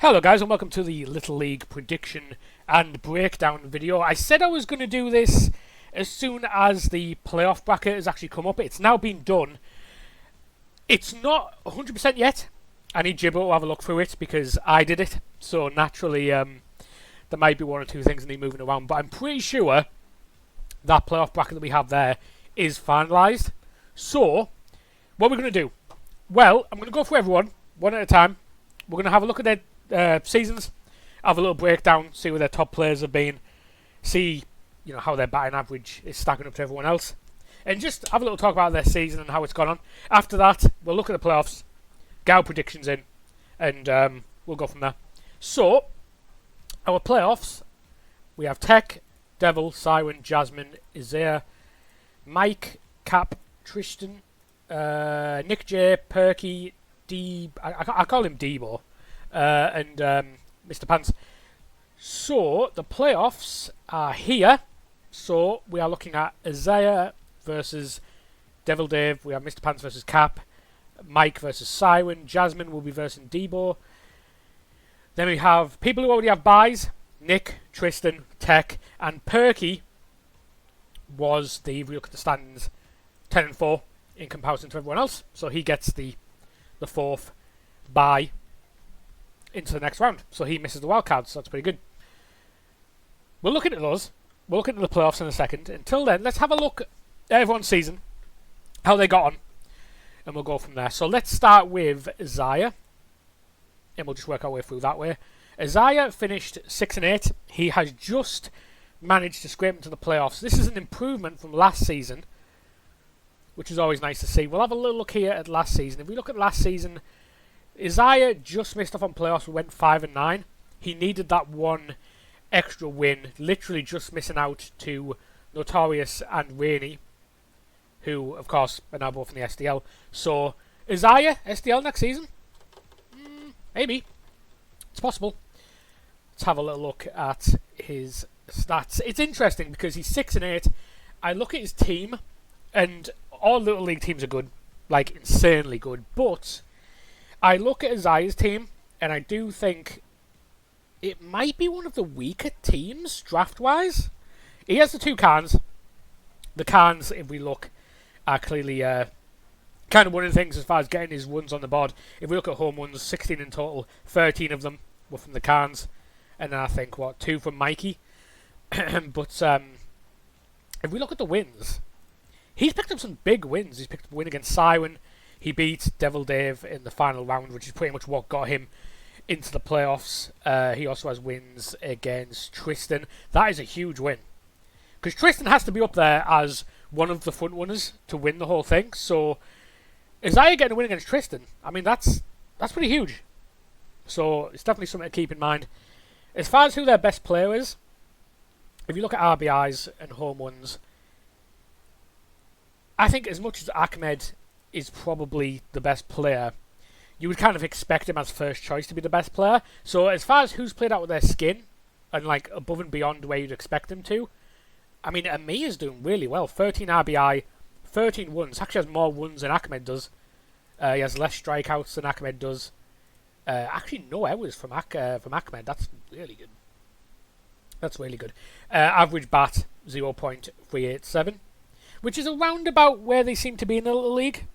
Hello guys and welcome to the Little League prediction and breakdown video. I said I was going to do this as soon as the playoff bracket has actually come up. It's now been done. It's not 100% yet. I need Jibbo to have a look through it because I did it. So naturally there might be one or two things that need moving around. But I'm pretty sure that playoff bracket that we have there is finalised. So what we're going to do? Well, I'm going to go through everyone one at a time. We're going to have a look at their seasons, have a little breakdown, see where their top players have been, see how their batting average is stacking up to everyone else, and just have a little talk about their season and how it's gone on. After that, we'll look at the playoffs, get our predictions in, and we'll go from there. So, our playoffs, we have Tech, Devil, Siren, Jasmine, Isaiah, Mike, Cap, Tristan, Nick J, Perky, I call him Debo, and Mr. Pants. So the playoffs are here. So we are looking at Isaiah versus Devil Dave. We have Mr. Pants versus Cap, Mike versus Siren, Jasmine will be versus Debo. Then we have people who already have buys: Nick, Tristan, Tech, and Perky was if we look at the standings, 10 and 4 in comparison to everyone else. So he gets the fourth bye into the next round. So he misses the wild card, so that's pretty good. We'll look at those. We'll look at the playoffs in a second. Until then, let's have a look at everyone's season, how they got on, and we'll go from there. So let's start with Isaiah, and we'll just work our way through that way. Isaiah finished 6 and 8. He has just managed to scrape into the playoffs. This is an improvement from last season, which is always nice to see. We'll have a little look here at last season. If we look at last season, Isaiah just missed off on playoffs. We went 5 and 9. He needed that one extra win, literally just missing out to Notorious and Rainy, who, of course, are now both in the SDL. So, Isaiah, SDL next season? Maybe. It's possible. Let's have a little look at his stats. It's interesting because he's 6 and 8. I look at his team, and all Little League teams are good, like insanely good, but I look at Isaiah's team, and I do think it might be one of the weaker teams, draft-wise. He has the 2 cans. The cans, if we look, are clearly kind of one of the things as far as getting his runs on the board. If we look at home runs, 16 in total, 13 of them were from the cans, and then I think, 2 from Mikey. But if we look at the wins, he's picked up some big wins. He's picked up a win against Siren. He beat Devil Dave in the final round, which is pretty much what got him into the playoffs. He also has wins against Tristan. That is a huge win, because Tristan has to be up there as one of the front runners to win the whole thing. So Isaiah getting a win against Tristan, I mean, that's pretty huge. So it's definitely something to keep in mind. As far as who their best player is, if you look at RBIs and home runs, I think as much as Ahmed is probably the best player, you would kind of expect him as first choice to be the best player. So as far as who's played out with their skin and like above and beyond where you'd expect him to, I mean, Ami is doing really well. 13 RBI, 13 runs. Actually has more runs than Ahmed does. He has less strikeouts than Ahmed does. Actually no errors from Ahmed. That's really good. That's really good. Average bat 0.387, which is around about where they seem to be in the Little League,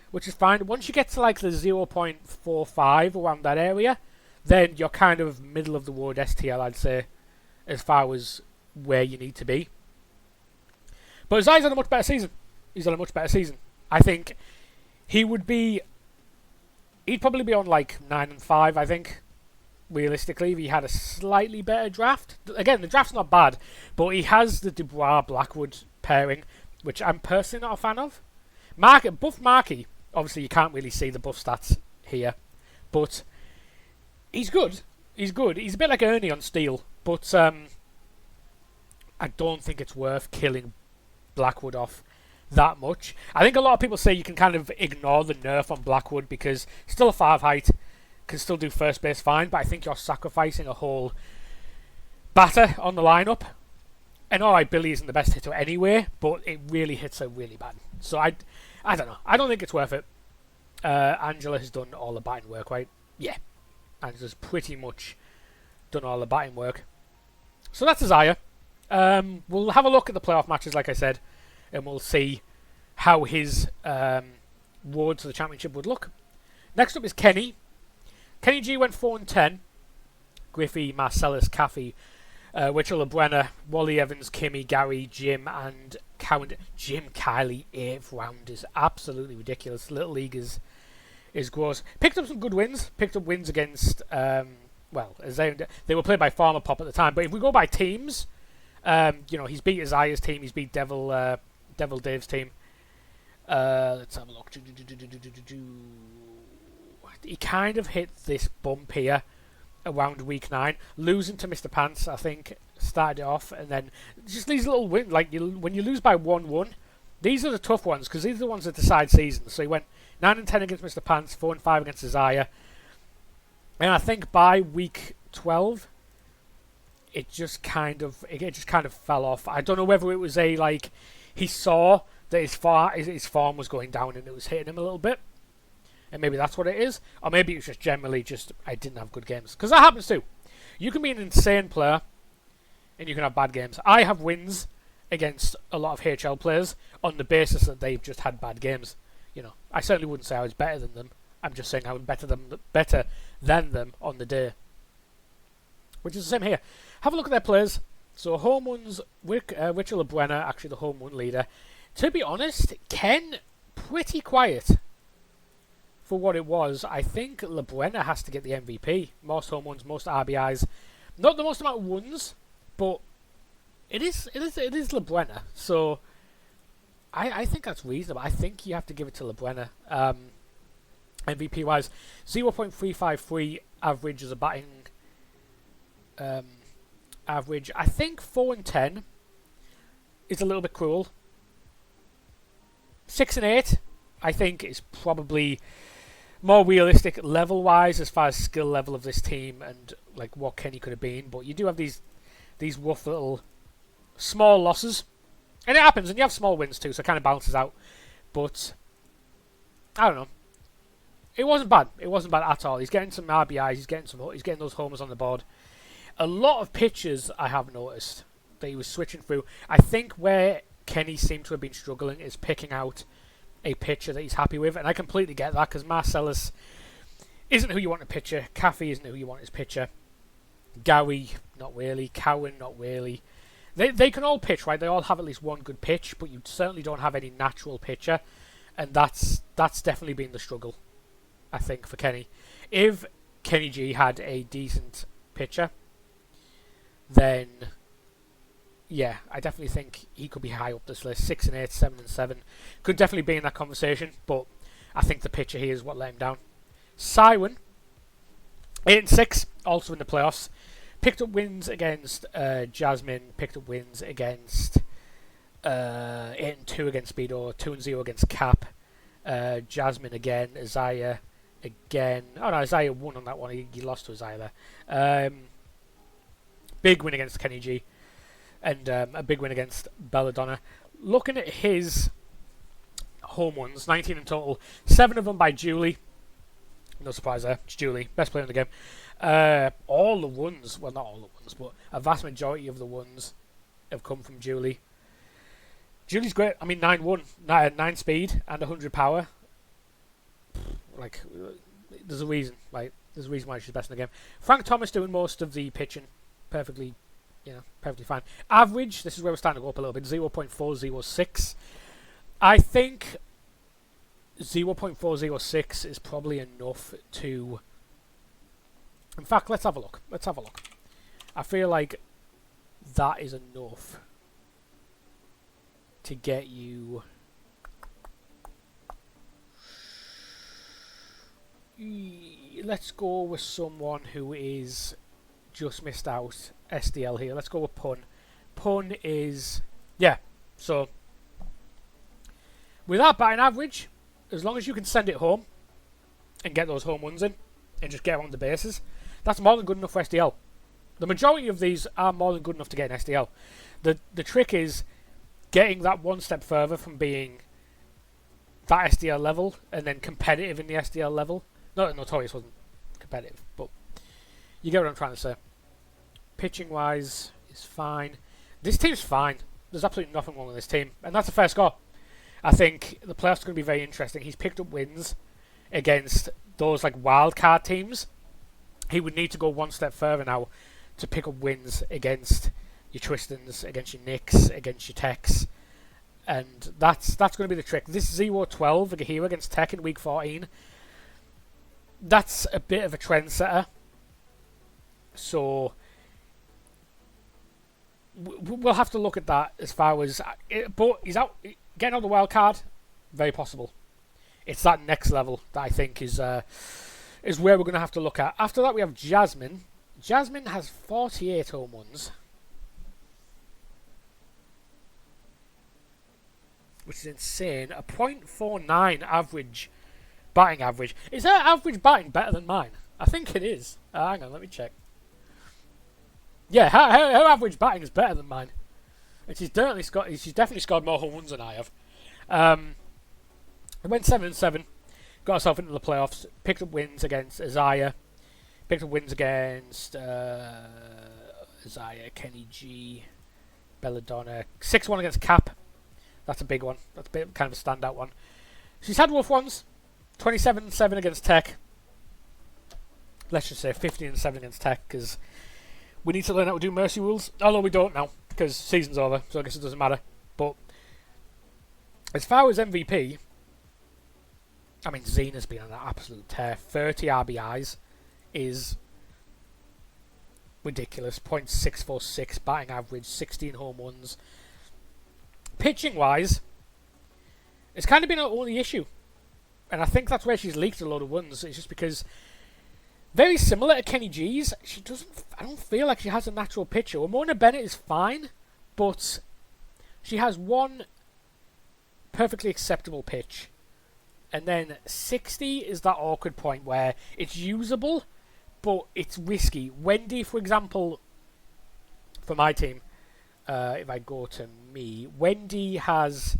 which is fine. Once you get to like the 0.45 around that area, then you're kind of middle of the road STL, I'd say, as far as where you need to be. But Isaiah's had a much better season. He's had a much better season. I think he'd probably be on like 9 and 5, I think, realistically, if he had a slightly better draft. Again, the draft's not bad, but he has the Dubois-Blackwood pairing, which I'm personally not a fan of. Buff Markey, obviously you can't really see the buff stats here, but he's good. He's good. He's a bit like Ernie on Steel, but I don't think it's worth killing Blackwood off that much. I think a lot of people say you can kind of ignore the nerf on Blackwood because still a 5 height, can still do first base fine, but I think you're sacrificing a whole batter on the lineup. And alright, Billy isn't the best hitter anyway, but it really hits her really bad. So I don't know. I don't think it's worth it. Angela has done all the batting work, right? Yeah. and has pretty much done all the batting work. So that's Isaiah. We'll have a look at the playoff matches, like I said, and we'll see how his road to the championship would look. Next up is Kenny. Kenny G went 4-10. Griffey, Marcellus, Caffey, Witchell, Brenner, Wally Evans, Kimmy, Gary, Jim, and Cowan. Jim Kiley, 8th round is absolutely ridiculous. Little League is gross. Picked up some good wins. Picked up wins against, as they were played by Farmer Pop at the time. But if we go by teams, he's beat Isaiah's team. He's beat Devil Dave's team. Let's have a look. He kind of hit this bump here around week 9, losing to Mr. Pants. I think started it off, and then just these little wins. Like when you lose by 1-1, these are the tough ones because these are the ones that decide seasons. So he went 9-10 against Mr. Pants, 4-5 against Isaiah, and I think by week 12, it just kind of fell off. I don't know whether it was he saw that his form was going down and it was hitting him a little bit. And maybe that's what it is. Or maybe it was just generally I didn't have good games. Because that happens too. You can be an insane player and you can have bad games. I have wins against a lot of HL players on the basis that they've just had bad games. I certainly wouldn't say I was better than them. I'm just saying I was better than them on the day. Which is the same here. Have a look at their players. So home ones, Witchell Brenner, actually the home run leader. To be honest, Ken, pretty quiet. For what it was, I think LeBrenner has to get the MVP. Most home runs, most RBIs. Not the most amount of runs, but it is LeBrenner. So I think that's reasonable. I think you have to give it to LeBrenner. MVP wise, 0.353 average as a batting average. I think 4-10 is a little bit cruel. 6-8, I think, is probably more realistic level-wise as far as skill level of this team and what Kenny could have been. But you do have these rough little small losses, and it happens. And you have small wins too, so it kind of balances out. But I don't know. It wasn't bad. It wasn't bad at all. He's getting some RBIs. He's getting those homers on the board. A lot of pitches I have noticed that he was switching through. I think where Kenny seemed to have been struggling is picking out a pitcher that he's happy with, and I completely get that because Marcellus isn't who you want to pitcher. Caffey isn't who you want as pitcher. Gary, not really. Cowan, not really. They can all pitch, right? They all have at least one good pitch, but you certainly don't have any natural pitcher, and that's definitely been the struggle, I think, for Kenny. If Kenny G had a decent pitcher, then yeah, I definitely think he could be high up this list. 6-8, 7-7. Could definitely be in that conversation, but I think the pitcher here is what let him down. Siwan, 8-6, also in the playoffs. Picked up wins against Jasmine, picked up wins against 8-2 against Speedo, 2-0 against Cap, Jasmine again, Isaiah again. Oh no, Isaiah won on that one. He lost to Isaiah there. Big win against Kenny G. And a big win against Belladonna. Looking at his home ones, 19 in total. 7 of them by Julie. No surprise there. It's Julie. Best player in the game. All the ones, well, not all the ones, but a vast majority of the ones have come from Julie. Julie's great. I mean, 9-1, 9 speed, and 100 power. There's a reason. There's a reason why she's best in the game. Frank Thomas doing most of the pitching. Perfectly fine. Average, this is where we're starting to go up a little bit, 0.406. I think 0.406 is probably enough to... In fact, let's have a look. I feel like that is enough to get you... Let's go with someone who is just missed out SDL here. Let's go with Pun. Pun is... Yeah, so... With that batting average, as long as you can send it home and get those home runs in and just get around the bases, that's more than good enough for SDL. The majority of these are more than good enough to get an SDL. The trick is getting that one step further from being that SDL level and then competitive in the SDL level. Not that Notorious wasn't competitive, but You get what I'm trying to say. Pitching wise, is fine. This team's fine. There's absolutely nothing wrong with this team, and that's a fair score. I think the playoffs are going to be very interesting. He's picked up wins against those like wild card teams. He would need to go one step further now to pick up wins against your Tristans, against your Knicks, against your Techs, and that's going to be the trick. This 0-12 here against Tech in week 14, that's a bit of a trendsetter. So we'll have to look at that as far as. But he's out getting on the wild card, very possible. It's that next level that I think is where we're going to have to look at. After that, we have Jasmine. Jasmine has 48 home runs, which is insane. A .49 average batting average. Is her average batting better than mine? I think it is. Hang on, let me check. Yeah, her average batting is better than mine. And she's definitely scored more home runs than I have. Went 7-7, got herself into the playoffs, picked up wins against Isaiah, picked up wins against Isaiah, Kenny G, Belladonna, 6-1 against Cap. That's a big one. That's a bit kind of a standout one. She's had rough ones. 27-7 against Tech. Let's just say 15-7 against Tech, because we need to learn how to do mercy rules. Although we don't now, because season's over, so I guess it doesn't matter. But as far as MVP, I mean, Zena's been on an absolute tear. 30 RBIs is ridiculous. .646 batting average, 16 home runs. Pitching wise, it's kind of been her only issue, and I think that's where she's leaked a lot of runs. It's just because, very similar to Kenny G's, I don't feel like she has a natural pitcher. Ramona Bennett is fine, but she has one perfectly acceptable pitch, and then 60 is that awkward point where it's usable, but it's risky. Wendy, for example, for my team, if I go to me, Wendy has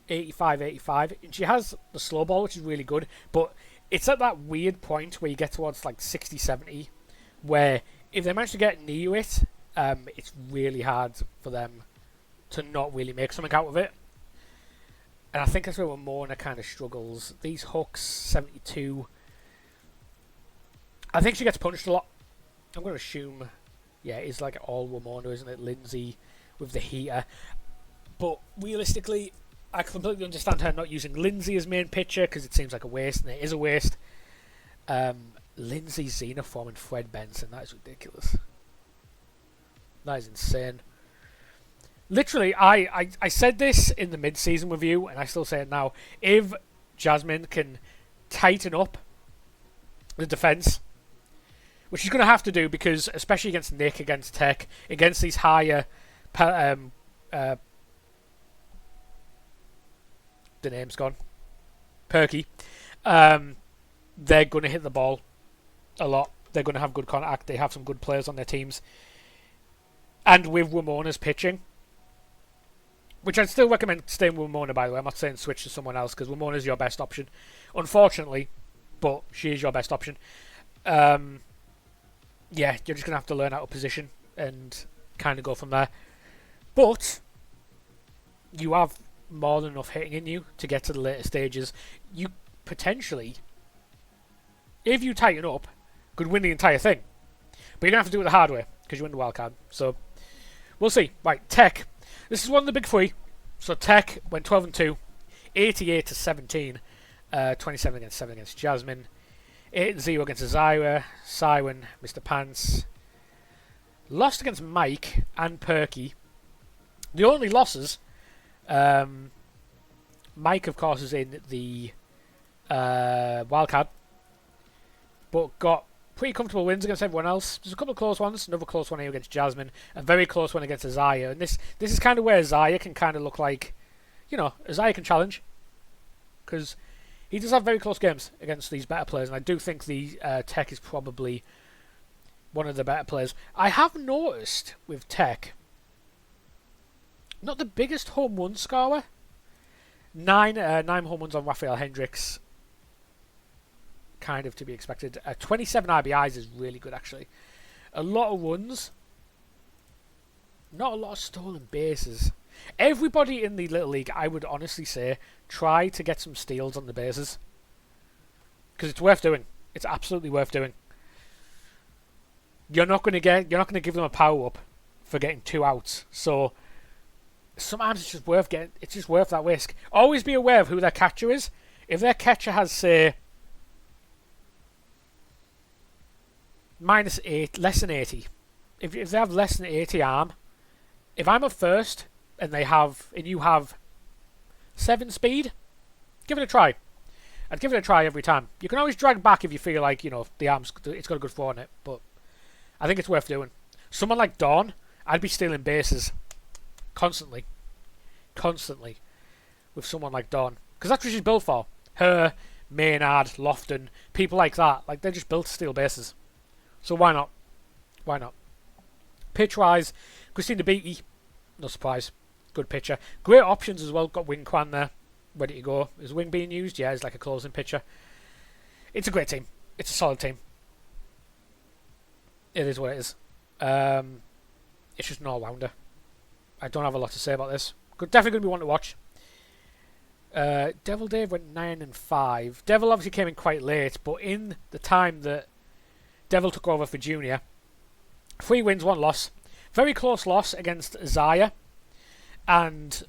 85, and she has the slow ball, which is really good, but it's at that weird point where you get towards like 60, 70, where if they manage to get near it, it's really hard for them to not really make something out of it. And I think that's where Ramona kind of struggles. These hooks, 72. I think she gets punished a lot. I'm going to assume, yeah, it's like all Ramona, isn't it? Lindsay with the heater. But realistically, I completely understand her not using Lindsay as main pitcher because it seems like a waste, and it is a waste. Lindsay, Xenoform, and Fred Benson. That is ridiculous. That is insane. Literally, I said this in the mid-season review, and I still say it now. If Jasmine can tighten up the defence, which she's going to have to do, because especially against Nick, against Tech, against these higher... the name's gone. Perky. They're going to hit the ball a lot. They're going to have good contact. They have some good players on their teams. And with Ramona's pitching, which I'd still recommend staying with Ramona, by the way. I'm not saying switch to someone else, because Ramona's your best option. Unfortunately, but she is your best option. Yeah, you're just going to have to learn how to position and kind of go from there. But you have more than enough hitting in you to get to the later stages. You potentially, if you tighten up, could win the entire thing. But you're going to have to do it the hard way, because you win the wild card. So, we'll see. Right, Tech. This is one of the big three. So Tech went 12-2, 88-17, 27 against 7 against Jasmine, 8-0 against Azira, Siren, Mr. Pants. Lost against Mike and Perky. The only losses, Mike, of course, is in the wildcard, but got pretty comfortable wins against everyone else. There's a couple of close ones. Another close one here against Jasmine. A very close one against Isaiah. And this is kind of where Isaiah can kind of look like, you know, Isaiah can challenge. Because he does have very close games against these better players. And I do think the Tech is probably one of the better players. I have noticed with Tech, not the biggest home run scorer. 9 home runs on Rafael Hendricks. Kind of to be expected. 27 RBIs is really good, actually. A lot of runs. Not a lot of stolen bases. Everybody in the Little League, I would honestly say, try to get some steals on the bases. Because it's worth doing. It's absolutely worth doing. You're not going to give them a power up for getting 2 outs. So sometimes it's just worth that risk. Always be aware of who their catcher is. If their catcher has, say, -8, less than 80. If they have less than 80 arm, if I'm at first and you have 7 speed, give it a try. I'd give it a try every time. You can always drag back if you feel like, the arm's, it's got a good throw on it, but I think it's worth doing. Someone like Dawn, I'd be stealing bases constantly with someone like Dawn, because that's what she's built for. Her, Maynard, Lofton, people like that, like they're just built to steal bases. So why not? Why not? Pitch-wise, Christina Beattie, no surprise, good pitcher. Great options as well. Got Wing Quan there, ready to go. Is Wing being used? Yeah, he's like a closing pitcher. It's a great team. It's a solid team. It is what it is. It's just an all-rounder. I don't have a lot to say about this. Definitely going to be one to watch. Devil Dave went 9-5. Devil obviously came in quite late, but in the time that Devil took over for Junior, 3 wins, 1 loss. Very close loss against Zaya, and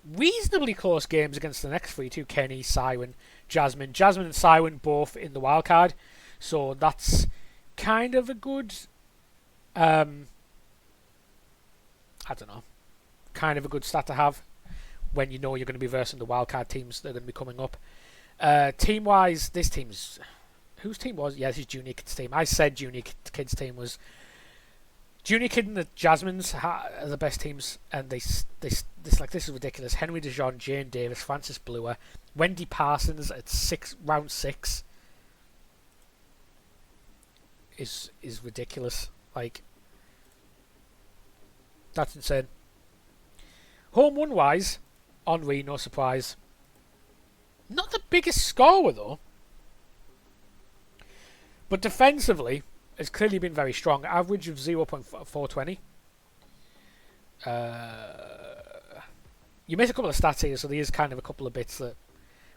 reasonably close games against the next 3 too. Kenny, Siren, Jasmine. Jasmine and Siren both in the wildcard, so that's kind of a good, I don't know, kind of a good stat to have when you know you're going to be versing the wildcard teams that are going to be coming up. Team-wise, this team's... Whose team was? Yeah, this is Junior Kid's team. I said Junior Kid's team was... Junior Kid and the Jasmines are the best teams, and this is ridiculous. Henry DeJean, Jane Davis, Francis Bluer, Wendy Parsons at round 6 is ridiculous. Like, that's insane. Home run wise, Henri, no surprise. Not the biggest scorer though, but defensively has clearly been very strong. Average of 0.420. You miss a couple of stats here, so there is kind of a couple of bits that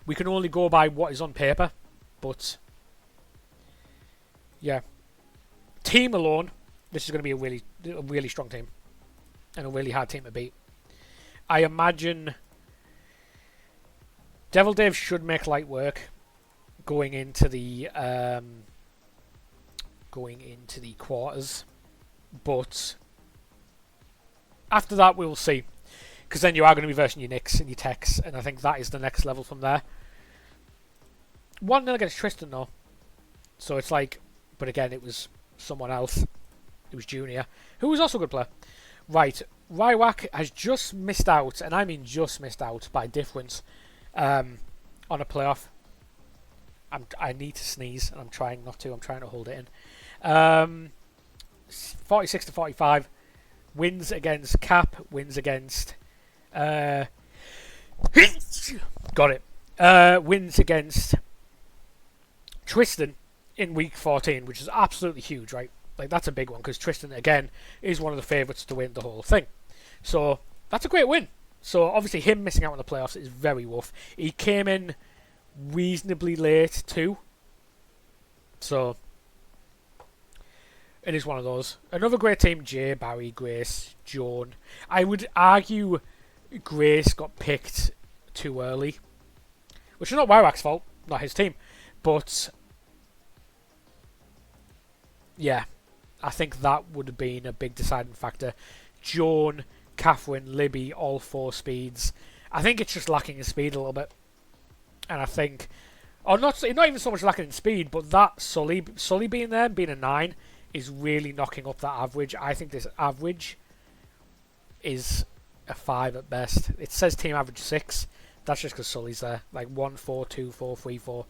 we can only go by what is on paper. But yeah, team alone, this is going to be a really strong team and a really hard team to beat. I imagine Devil Dave should make light work going into the quarters, but after that we will see, because then you are going to be versing your Knicks and your Techs, and I think that is the next level from there. 1-0 against Tristan though, so it's like, but again it was someone else. It was Junior, who was also a good player. Right, Rywak has just missed out, and I mean just missed out by difference, on a playoff. I need to sneeze, and I'm trying not to. I'm trying to hold it in. 46-45. Wins against Cap. Wins against... got it. Wins against Tristan in week 14, which is absolutely huge, right? Like, that's a big one, because Tristan, again, is one of the favourites to win the whole thing. So, that's a great win. So, obviously, him missing out on the playoffs is very rough. He came in reasonably late, too. So, it is one of those. Another great team, Jay, Barry, Grace, Joan. I would argue Grace got picked too early, which is not Wywak's fault, not his team. But, yeah, I think that would have been a big deciding factor. Joan, Catherine, Libby, all 4 speeds. I think it's just lacking in speed a little bit. And I think, or not even so much lacking in speed, but that Sully being there, being a 9, is really knocking up that average. I think this average is a 5 at best. It says team average 6. That's just because Sully's there. Like 1, 4, 2, 4, 3, 4.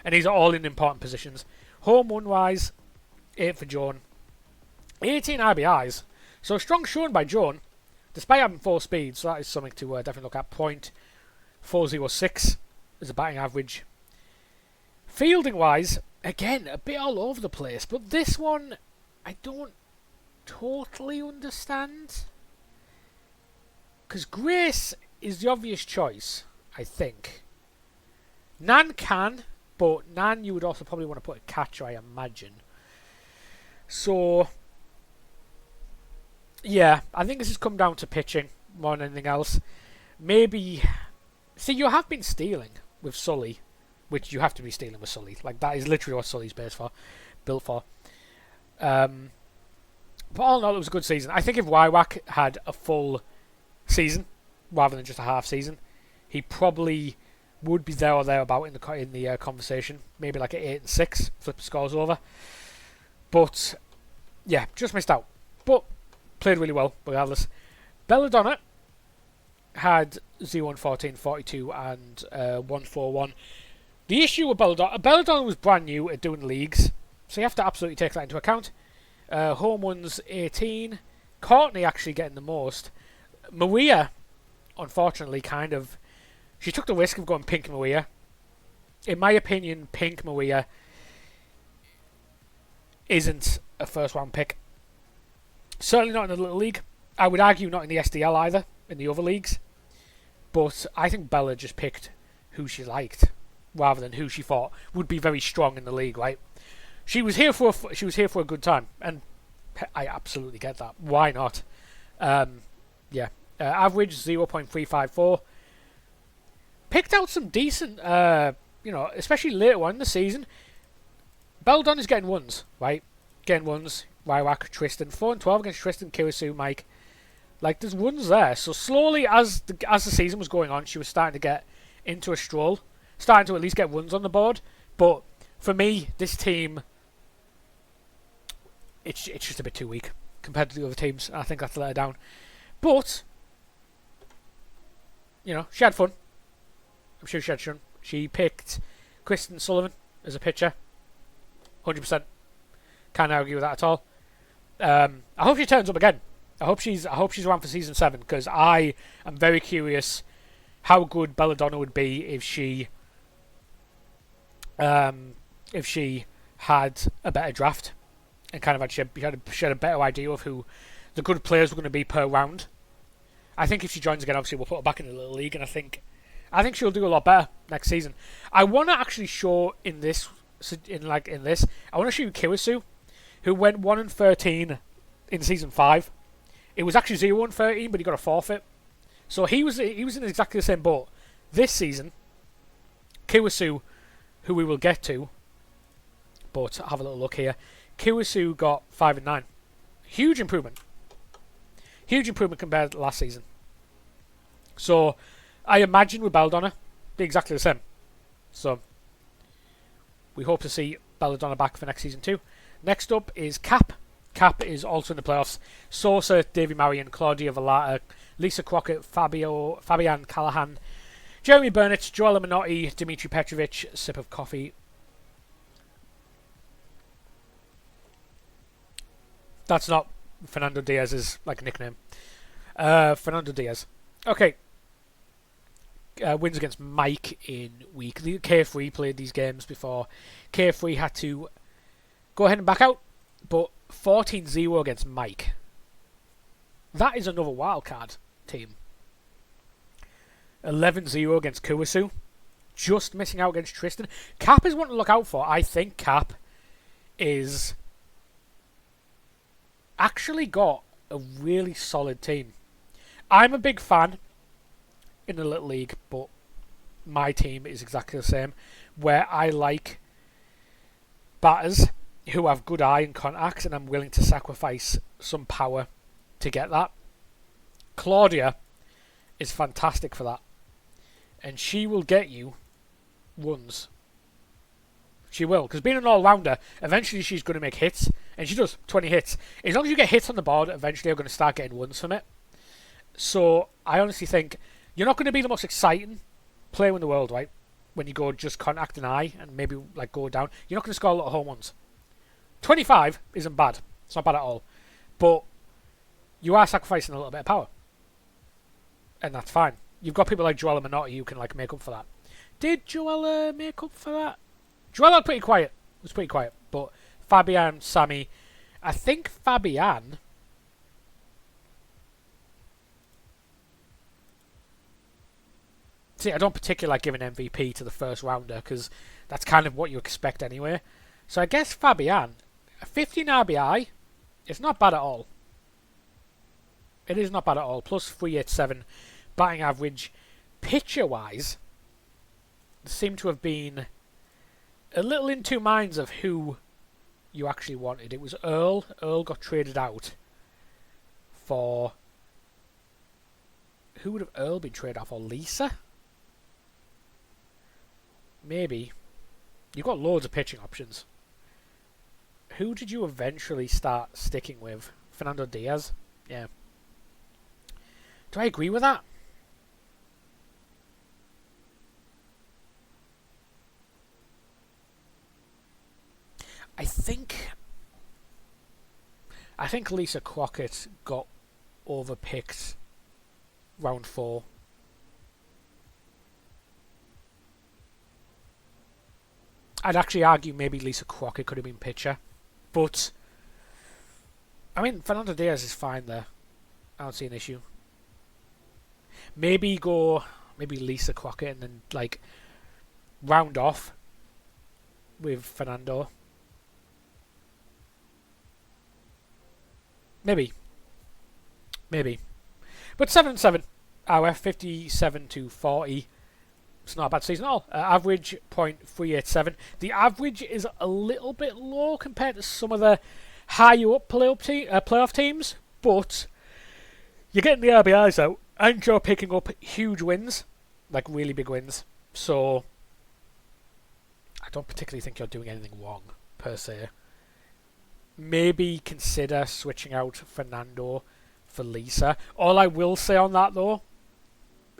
And these are all in important positions. Home run wise, 8 for Joan. 18 RBIs. So strong showing by Joan, despite having 4 speeds. So that is something to definitely look at. .406 is a batting average. Fielding wise, again, a bit all over the place. But this one, I don't totally understand. Because Grace is the obvious choice, I think. Nan can, but Nan you would also probably want to put a catcher, I imagine. So, yeah, I think this has come down to pitching more than anything else. Maybe... See, you have been stealing with Sully, which you have to be stealing with Sully. Like, that is literally what Sully's built for. But all in all, it was a good season. I think if Wywack had a full season rather than just a half season, he probably would be there or thereabout in the conversation. Maybe like an 8-6, flip the scores over. But yeah, just missed out. But played really well regardless. Belladonna had 0 14, 42 and 141. The issue with Belladonna was brand new at doing leagues, so you have to absolutely take that into account. Home runs 18. Courtney actually getting the most. Maria, unfortunately, she took the risk of going Pink Maria. In my opinion, Pink Maria isn't a first round pick. Certainly not in the Little League. I would argue not in the SDL either, in the other leagues. But I think Bella just picked who she liked, rather than who she thought would be very strong in the league, right? She was here for a good time, and I absolutely get that. Why not? Yeah. Average 0.354. Picked out some decent, especially later on in the season. Belladonna's getting ones, right? Getting ones. Wywack, Tristan. 4 and 12 against Tristan, Kirisu, Mike. Like, there's ones there. So slowly, as the season was going on, she was starting to get into a stroll. Starting to at least get runs on the board. But for me, this team, it's just a bit too weak compared to the other teams. I think that's let her down. But, she had fun. I'm sure she had fun. She picked Kristen Sullivan as a pitcher. 100%. Can't argue with that at all. I hope she turns up again. I hope she's around for season 7, because I am very curious how good Belladonna would be if she had a better draft and kind of she had a better idea of who the good players were going to be per round. I think if she joins again, obviously we'll put her back in the Little League, and I think she'll do a lot better next season. I want to actually show in this. I want to show you Kirisu, who went 1 and 13 in season 5. It was actually 0 and 13, but he got a forfeit. So he was in exactly the same boat. This season, Kirisu, who we will get to, but have a little look here. Kirisu got 5 and 9. Huge improvement. Huge improvement compared to last season. So I imagine with Belladonna, be exactly the same. So we hope to see Belladonna back for next season too. Next up is Cap. Cap is also in the playoffs. Sosa, Davy Marion, Claudia Vallata, Lisa Crockett, Fabian Callahan, Jeremy Burnett, Joel Minotti, Dimitri Petrovic, sip of coffee. That's not Fernando Diaz's nickname. Fernando Diaz. Okay. Wins against Mike in week. Carefree played these games before. Carefree had to go ahead and back out, but 14-0 against Mike. That is another wildcard team. 11-0 against Kurisu. Just missing out against Tristan. Cap is one to look out for. I think Cap is actually got a really solid team. I'm a big fan in the Little League, but my team is exactly the same, where I like batters who have good eye and contacts, and I'm willing to sacrifice some power to get that. Claudia is fantastic for that, and she will get you runs. She will, because being an all-rounder, eventually she's going to make hits, and she does 20 hits. As long as you get hits on the board, eventually you're going to start getting runs from it. So I honestly think you're not going to be the most exciting player in the world, right? When you go just contact an eye and maybe go down, you're not going to score a lot of home runs. 25 isn't bad. It's not bad at all. But you are sacrificing a little bit of power. And that's fine. You've got people like Joella Minotti who can make up for that. Did Joella make up for that? Joella was pretty quiet. But Fabian, Sammy, I think Fabian... See, I don't particularly like giving MVP to the first rounder because that's kind of what you expect anyway. So I guess Fabian, 15 RBI, it's not bad at all. It is not bad at all. Plus 387 batting average. Pitcher-wise, seem to have been a little in two minds of who you actually wanted. It was Earl. Earl got traded out for... Who would have Earl been traded out for? Lisa? Maybe. You've got loads of pitching options. Who did you eventually start sticking with? Fernando Diaz? Yeah. Do I agree with that? I think Lisa Crockett got overpicked round 4. I'd actually argue maybe Lisa Crockett could have been pitcher. But, I mean, Fernando Diaz is fine there. I don't see an issue. Maybe Lisa Crockett and then, like, round off with Fernando. Maybe. But 7-7. Our 57 to 40. It's not a bad season at all. Average .387. The average is a little bit low compared to some of the higher up playoff teams, but you're getting the RBIs out and you're picking up huge wins, like really big wins. So I don't particularly think you're doing anything wrong per se. Maybe consider switching out Fernando for Lisa. All I will say on that though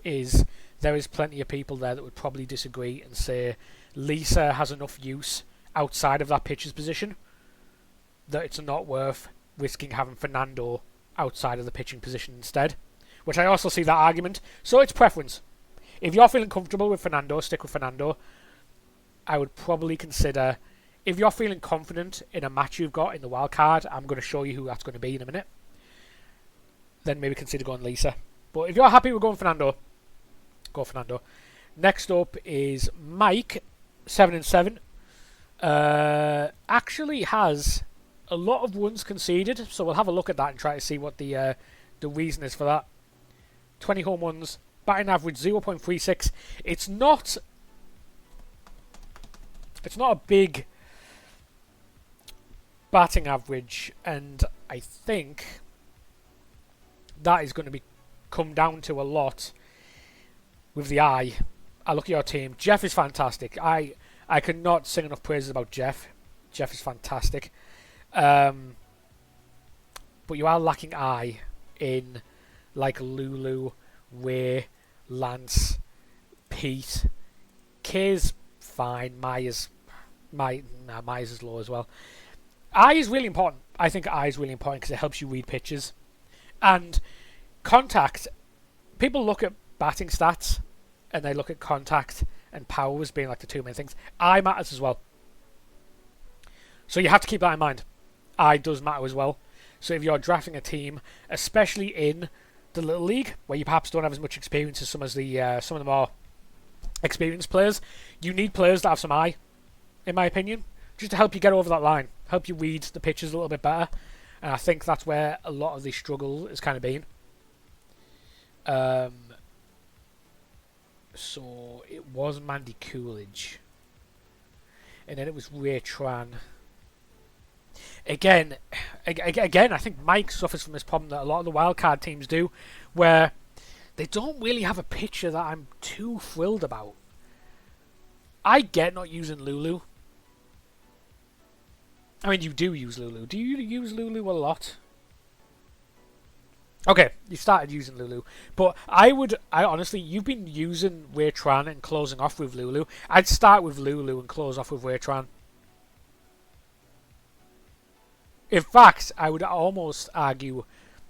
is there is plenty of people there that would probably disagree and say Lisa has enough use outside of that pitcher's position that it's not worth risking having Fernando outside of the pitching position instead. Which I also see that argument. So it's preference. If you're feeling comfortable with Fernando, stick with Fernando. I would probably consider, if you're feeling confident in a match you've got in the wild card, I'm going to show you who that's going to be in a minute, then maybe consider going Lisa. But if you're happy with going Fernando, go Fernando. Next up is Mike, 7-7. Actually has a lot of runs conceded, so we'll have a look at that and try to see what the reason is for that. 20 home runs, batting average 0.36. It's not a big batting average, and I think that is going to come down to a lot with the eye. I look at your team. Jeff is fantastic. I cannot sing enough praises about Jeff. Jeff is fantastic. But you are lacking eye in like Lulu, Ray, Lance, Pete. K's fine. Maya's is low as well. Eye is really important. I think eye is really important because it helps you read pitches. And contact, people look at batting stats and they look at contact and power as being like the two main things. Eye matters as well. So you have to keep that in mind. Eye does matter as well. So if you're drafting a team, especially in the Little League, where you perhaps don't have as much experience as some of the more experienced players, you need players that have some eye, in my opinion, just to help you get over that line, help you read the pitches a little bit better. And I think that's where a lot of the struggle has kind of been. So it was Mandy Coolidge, and then it was Ray Tran. Again, I think Mike suffers from this problem that a lot of the wildcard teams do, where they don't really have a pitcher that I'm too thrilled about. I get not using Lulu. I mean, you do use Lulu. Do you use Lulu a lot? Okay, you started using Lulu. But I honestly, you've been using Ray Tran and closing off with Lulu. I'd start with Lulu and close off with Ray Tran. In fact, I would almost argue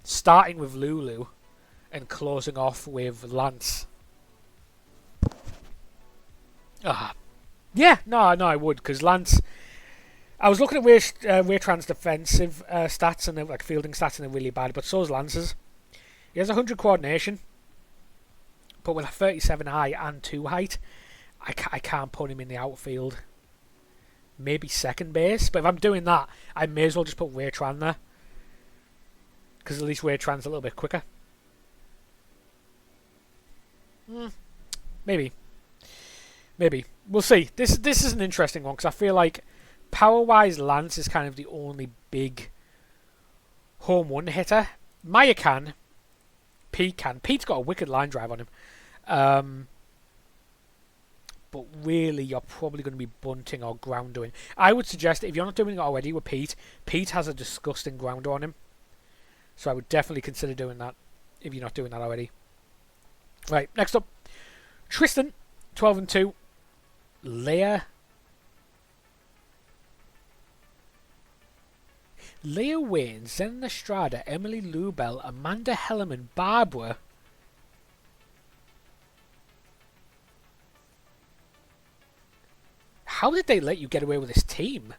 starting with Lulu and closing off with Lance. Yeah, no, I would, because Lance, I was looking at Waytran's defensive stats and like fielding stats, and they're really bad. But so is Lance's. He has 100 coordination, but with a 37 high and 2 height, I can't put him in the outfield. Maybe second base, but if I'm doing that, I may as well just put Waytran there, because at least Waytran's a little bit quicker. Maybe. We'll see. This is an interesting one, because I feel like power-wise, Lance is kind of the only big home run hitter. Maya can. Pete can. Pete's got a wicked line drive on him. But really, you're probably going to be bunting or grounding. I would suggest, if you're not doing it already with Pete, Pete has a disgusting grounder on him. So I would definitely consider doing that if you're not doing that already. Right, next up. Tristan, 12-2. Leah Wayne, Zen Estrada, Emily Lubell, Amanda Hellerman, Barbara. How did they let you get away with this team?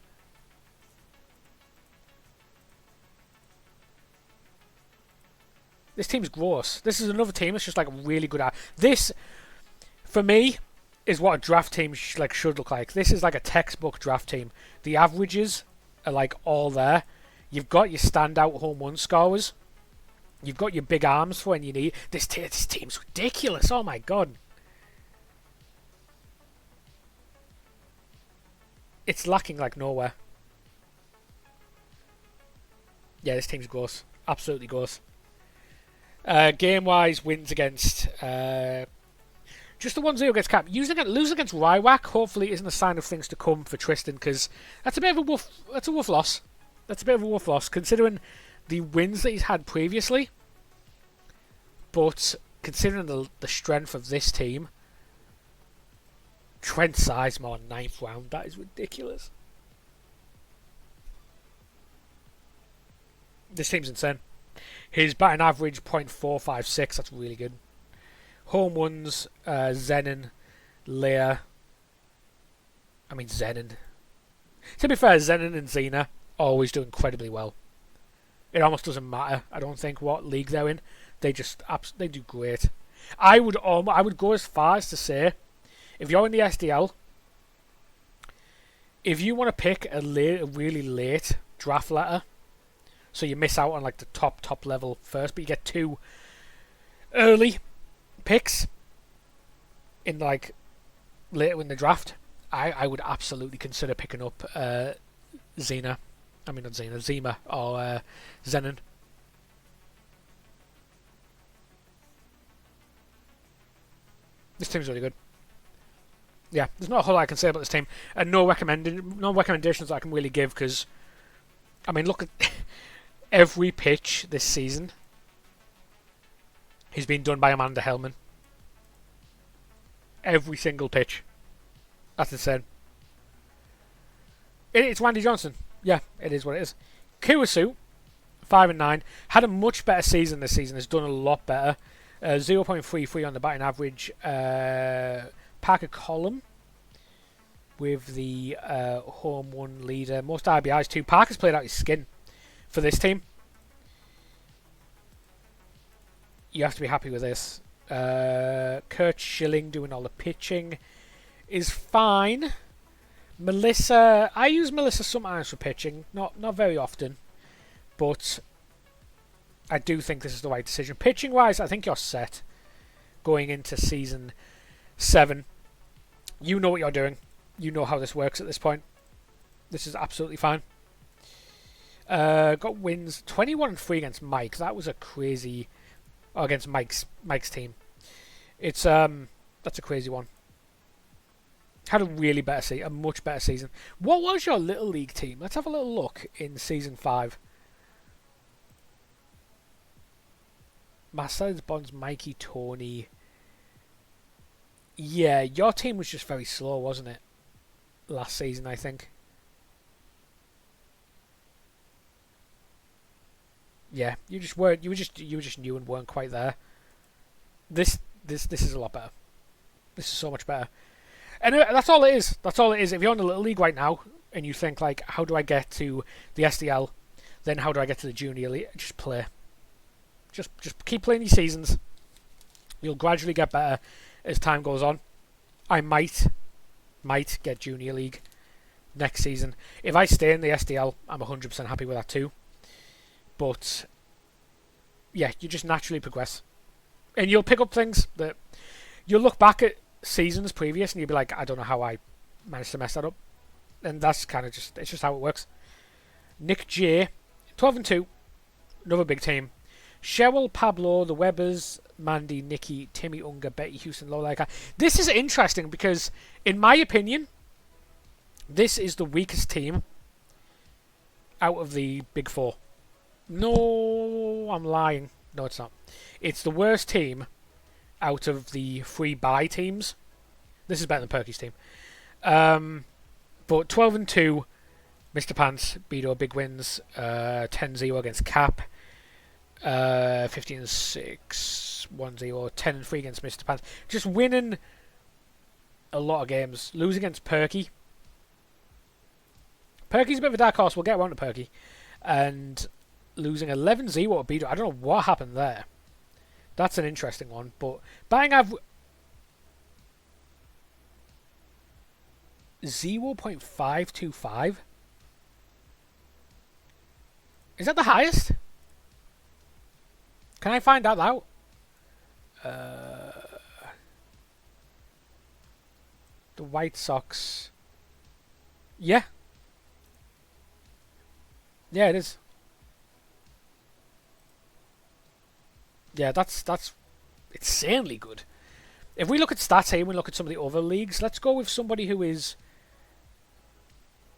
This team's gross. This is another team that's just like really good at this. For me, is what a draft team should look like. This is like a textbook draft team. The averages are like all there. You've got your standout home run scorers. You've got your big arms for when you need. This team's ridiculous. Oh my god. It's lacking like nowhere. Yeah, this team's gross. Absolutely gross. Game-wise, wins against... just the 1-0 gets capped. Lose against Rywak, hopefully, isn't a sign of things to come for Tristan, because that's a bit of a rough... That's a rough loss. That's a bit of a rough loss, considering the wins that he's had previously. But considering the strength of this team... Trent Sizemore, 9th round. That is ridiculous. This team's insane. His batting average, .456. That's really good. Home runs, Zenon, Leah. Zenon. To be fair, Zenon and Zena always do incredibly well. It almost doesn't matter, I don't think, what league they're in. They do great. I would go as far as to say, if you're in the SDL, if you want to pick a really late draft letter, so you miss out on like the top level first, but you get 2 early picks in like later in the draft, I would absolutely consider picking up Zima or Zenon. This team's really good. Yeah, there's not a whole lot I can say about this team, and no recommendations that I can really give, because look at every pitch this season has been done by Amanda Hellman. Every single pitch. That's insane. It's Wendy Johnson. Yeah, it is what it is. Kuwasu, 5-9, had a much better season this season. Has done a lot better. 0.33 on the batting average. Parker Column with the home run leader. Most RBIs too. Parker's played out his skin for this team. You have to be happy with this. Kurt Schilling doing all the pitching is fine. Melissa, I use Melissa sometimes for pitching, not very often, but I do think this is the right decision. Pitching wise, I think you're set going into season 7. You know what you're doing. You know how this works at this point. This is absolutely fine. Got wins 21-3 against Mike. That was a crazy... against Mike's team. It's that's a crazy one. Had a really a much better season. What was your little league team? Let's have a little look in season 5. Marcellus Bonds, Mikey, Tony. Yeah, your team was just very slow, wasn't it? Last season, I think. Yeah, you just weren't. You were just new and weren't quite there. This is a lot better. This is so much better. And that's all it is. That's all it is. If you're in the little league right now, and you think like, how do I get to the SDL? Then how do I get to the Junior League? Just play. Just keep playing these seasons. You'll gradually get better as time goes on. I might get Junior League next season. If I stay in the SDL, I'm 100% happy with that too. But yeah, you just naturally progress. And you'll pick up things that you'll look back at seasons previous and you'll be like, I don't know how I managed to mess that up. And that's kind of it's just how it works. Nick J, 12-2, another big team. Cheryl, Pablo, the Webbers, Mandy, Nikki, Timmy Unger, Betty Houston, Lolaika. This is interesting because, in my opinion, this is the weakest team out of the big four. No, I'm lying. No, it's not. It's the worst team out of the free buy teams. This is better than Perky's team. But 12-2, Mr. Pants, Beto, big wins. 10-0 against Cap. 15-6, 1-0, 10-3 against Mr. Pants. Just winning a lot of games. Losing against Perky. Perky's a bit of a dark horse. We'll get around to Perky. And losing 11-0 to Beto. I don't know what happened there. That's an interesting one. But batting average 0.525. Is that the highest? Can I find that out? The White Sox. Yeah. Yeah, it is. Yeah, that's insanely good. If we look at stats here and we look at some of the other leagues, let's go with somebody who is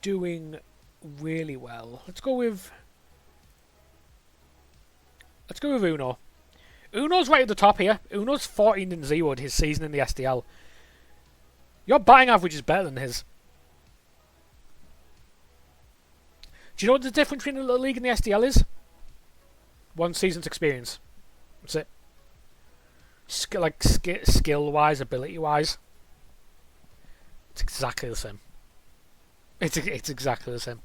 doing really well. Let's go with Uno. Uno's right at the top here. Uno's 14-0 his season in the SDL. Your batting average is better than his. Do you know what the difference between the league and the SDL is? One season's experience. That's it. Skill-wise, ability-wise, it's exactly the same. It's exactly the same.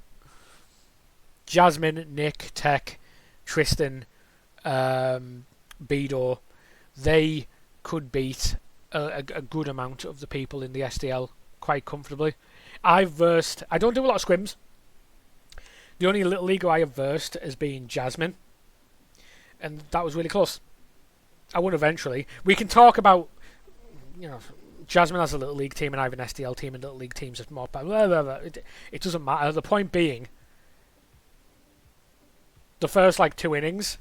Jasmine, Nick, Tech, Tristan, Bedo, they could beat a good amount of the people in the SDL quite comfortably. I don't do a lot of scrims. The only little league I have versed has been Jasmine, and that was really close. I won eventually. We can talk about, Jasmine has a little league team and I have an SDL team, and little league teams have more. It doesn't matter. The point being, the first 2 innings,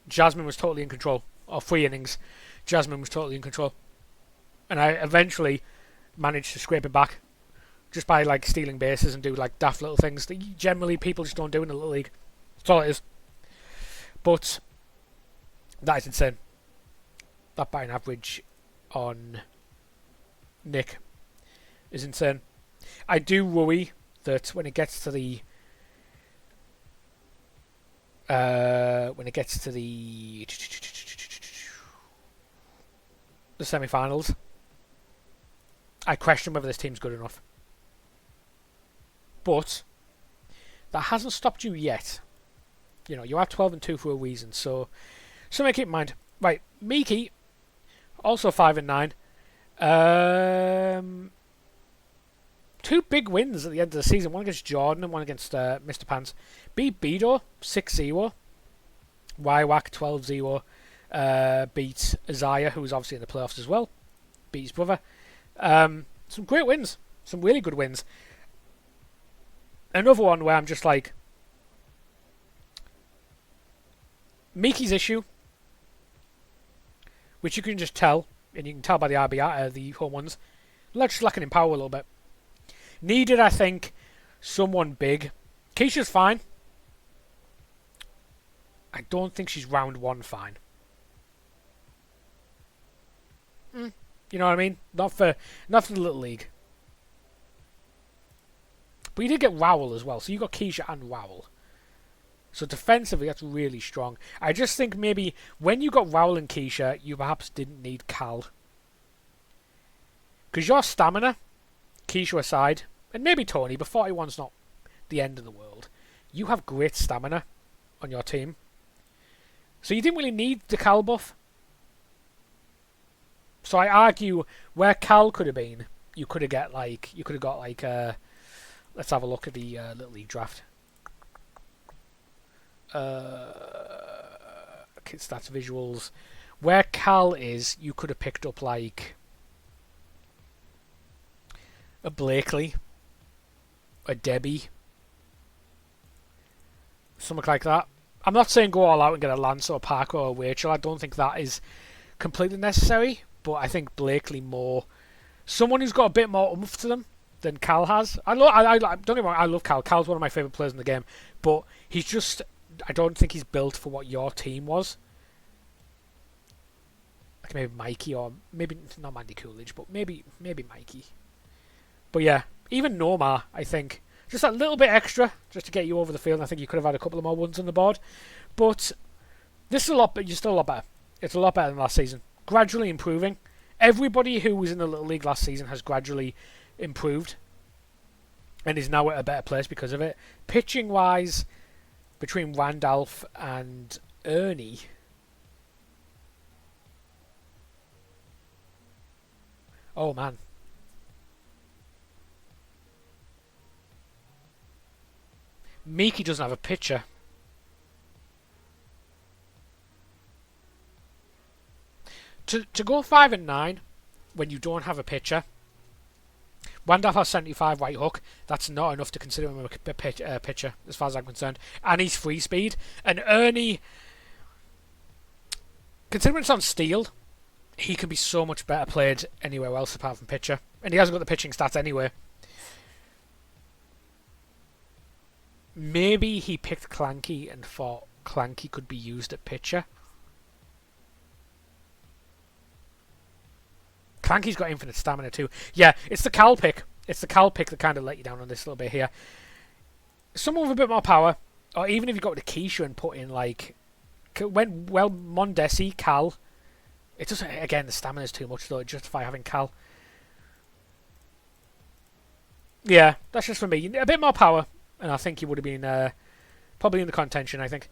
Jasmine was totally in control. Or 3 innings, Jasmine was totally in control. And I eventually managed to scrape it back just by stealing bases and do daft little things that generally people just don't do in a little league. That's all it is. But that is insane. That batting average on Nick is insane. I do worry that when it gets to the semi-finals, I question whether this team's good enough. But that hasn't stopped you yet. You are 12-2 for a reason, so something to keep in mind. Right, Miki, also 5-9. 2 big wins at the end of the season. One against Jordan and one against Mr. Pants. Beat Bedo 6-0. Wywak 12-0. Beat Isaiah, who was obviously in the playoffs as well. Beat his brother. Some great wins. Some really good wins. Another one where I'm just Miki's issue, which you can just tell, and you can tell by the RBI, the home runs, just lacking in power a little bit. Needed, I think, someone big. Keisha's fine. I don't think she's round 1 fine. You know what I mean? Not for the little league. But you did get Rowell as well, so you got Keisha and Rowell. So defensively, that's really strong. I just think maybe when you got Rowell and Keisha, you perhaps didn't need Cal. Because your stamina, Keisha aside, and maybe Tony, but 41's not the end of the world. You have great stamina on your team. So you didn't really need the Cal buff. So I argue where Cal could have been, you could have got like let's have a look at the Little League draft. Kit stats, visuals. Where Cal is, you could have picked up like a Blakely, a Debbie, something like that. I'm not saying go all out and get a Lance or a Parker or a Rachel. I don't think that is completely necessary. But I think Blakely more, someone who's got a bit more oomph to them than Cal has. I don't get me wrong, I love Cal. Cal's one of my favourite players in the game. But he's just, I don't think he's built for what your team was. Like maybe Mikey, or maybe not Mandy Coolidge, but maybe Mikey. But yeah, even Nomar, I think. Just that little bit extra, just to get you over the field. I think you could have had a couple of more ones on the board. But this is a lot, but you're still a lot better. It's a lot better than last season. Gradually improving. Everybody who was in the Little League last season has gradually improved. And is now at a better place because of it. Pitching-wise, between Randolph and Ernie, oh man. Miki doesn't have a pitcher. To go 5 and 9 when you don't have a pitcher. Randolph has 75 right hook. That's not enough to consider him a pitcher, as far as I'm concerned. And he's free speed. And Ernie, considering it's on steel, he can be so much better played anywhere else apart from pitcher. And he hasn't got the pitching stats anyway. Maybe he picked Clanky and thought Clanky could be used at pitcher. Clanky's got infinite stamina too. Yeah, it's the Cal pick. It's the Cal pick that kind of let you down on this little bit here. Someone with a bit more power, or even if you got to Keisha and put in like, Mondesi, Cal. It doesn't. Again, the stamina's too much though to justify having Cal. Yeah, that's just for me. A bit more power, and I think he would have been probably in the contention. I think.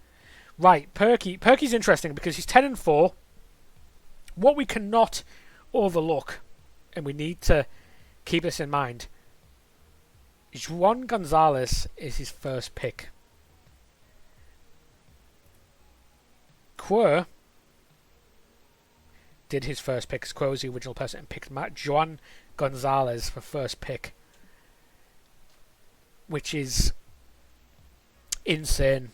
Right, Perky. Perky's interesting because he's 10 and 4. What we cannot overlook, and we need to keep this in mind, Juan Gonzalez is his first pick. Quer did his first pick. Quer was the original person and picked Juan Gonzalez for first pick, which is insane.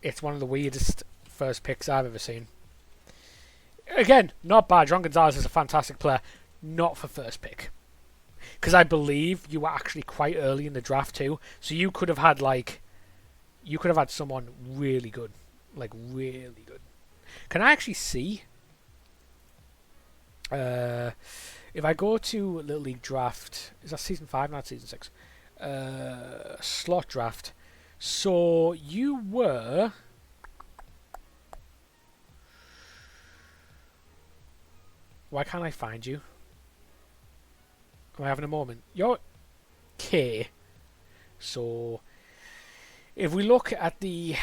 It's one of the weirdest first picks I've ever seen. Again, not bad. Juan Gonzalez is a fantastic player. Not for first pick. Because I believe you were actually quite early in the draft too. So you could have had you could have had someone really good. Like really good. Can I actually see? If I go to Little League Draft, is that season 5? Not season 6. Slot draft. So you were... Why can't I find you? Am I having a moment? You're K. So, if we look at the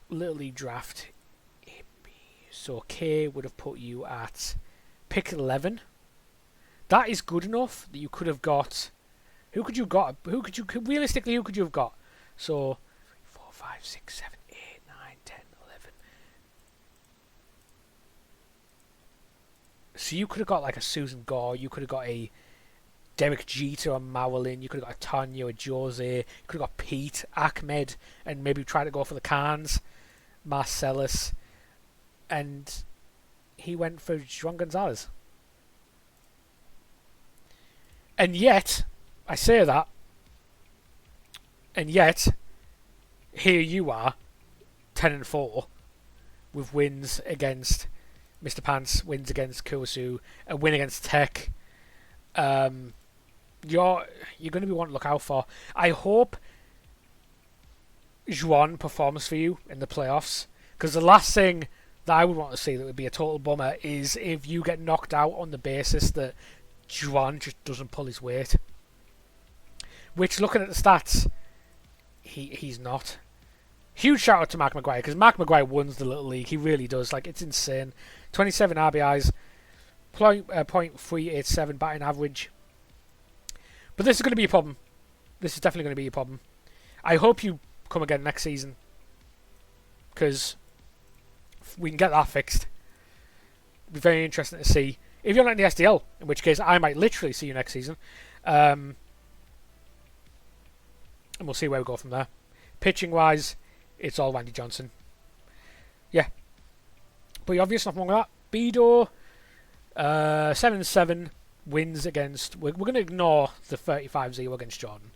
Little League Draft, so K would have put you at pick 11. That is good enough that you could have got... Who could you got? Realistically, who could you have got? So, 4, 5, 6, 7, 8, 9, 10, 11. So you could have got like a Susan Gore, you could have got a Derek Jeter or Marilyn, you could have got a Tanya or Jose, you could have got Pete, Ahmed, and maybe try to go for the Cans, Marcellus, and he went for Juan Gonzalez. And yet, I say that, and yet, here you are, 10 and 4, with wins against Mr. Pants, wins against Kuwasu, a win against Tech. You're going to be one to look out for. I hope Juan performs for you in the playoffs, because the last thing that I would want to see that would be a total bummer is if you get knocked out on the basis that Juan just doesn't pull his weight. Which, looking at the stats, he's not. Huge shout out to Mark Maguire, because Mark Maguire wins the Little League. He really does. Like, it's insane. 27 RBIs, .387 batting average. But this is going to be a problem. This is definitely going to be a problem. I hope you come again next season, because we can get that fixed. It'll be very interesting to see. If you're not in the SDL, in which case I might literally see you next season. And we'll see where we go from there. Pitching-wise, it's all Randy Johnson. Yeah. But obviously nothing wrong with that. BDO, 7-7 wins against... We're going to ignore the 35-0 against Jordan.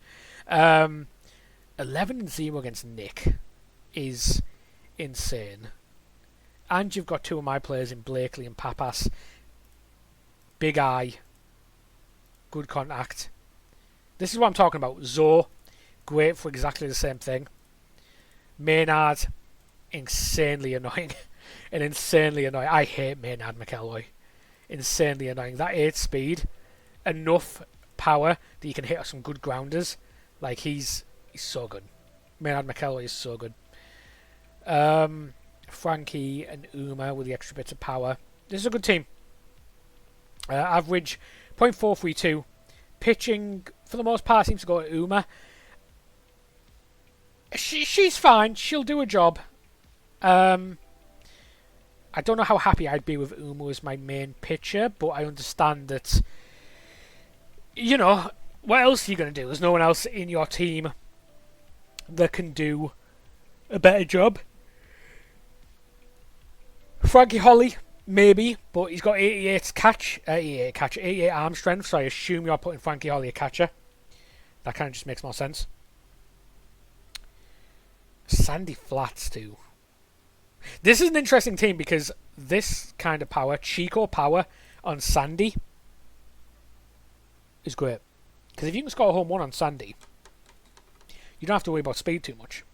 11-0 against Nick is insane. And you've got two of my players in Blakely and Papas. Big eye. Good contact. This is what I'm talking about. Zoe, great for exactly the same thing. Maynard, insanely annoying. And insanely annoying. I hate Maynard McElroy. Insanely annoying. That 8 speed, enough power that you can hit some good grounders. Like, he's so good. Maynard McElroy is so good. Frankie and Uma with the extra bits of power. This is a good team. Average .432. Pitching, for the most part, seems to go to Uma. She's fine. She'll do a job. I don't know how happy I'd be with Uma as my main pitcher, but I understand that, you know, what else are you going to do? There's no one else in your team that can do a better job. Frankie Holly, maybe, but he's got 88 arm strength, so I assume you're putting Frankie Holly a catcher. That kind of just makes more sense. Sandy Flats, too. This is an interesting team because this kind of power, Chico power, on Sandy is great. Because if you can score a home run on Sandy, you don't have to worry about speed too much.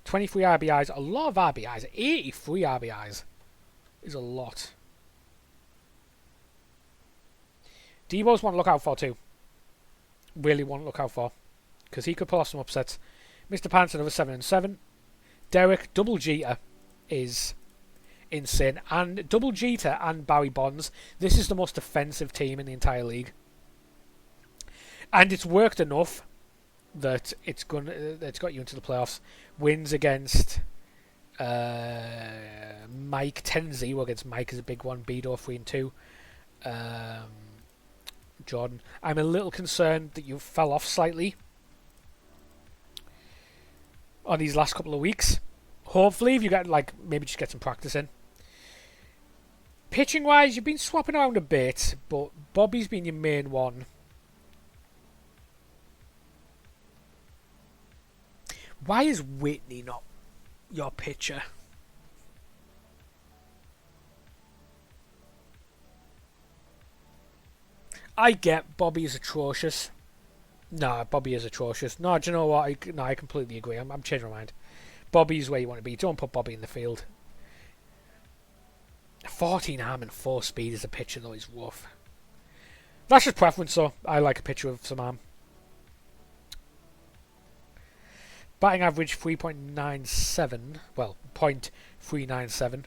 23 RBIs, a lot of RBIs. 83 RBIs is a lot. Debo's one to look out for too. Really want to look out for. Because he could pull off some upsets. Mr. Pants, another 7-7. Derek, double Jeter is insane. And double Jeter and Barry Bonds, this is the most defensive team in the entire league. And it's worked enough that it's got you into the playoffs. Wins against Mike, 10-0 against Mike is a big one. Bedo 3-2. Jordan, I'm a little concerned that you fell off slightly on these last couple of weeks. Hopefully, if you get maybe just get some practice in. Pitching wise, you've been swapping around a bit, but Bobby's been your main one. Why is Whitney not your pitcher? I get Bobby is atrocious. No, Bobby is atrocious. No, do you know what? I completely agree. I'm changing my mind. Bobby's where you want to be. Don't put Bobby in the field. 14 arm and 4 speed as a pitcher, though, is rough. That's just preference, though. I like a pitcher with some arm. Batting average 3.97. Well, .397.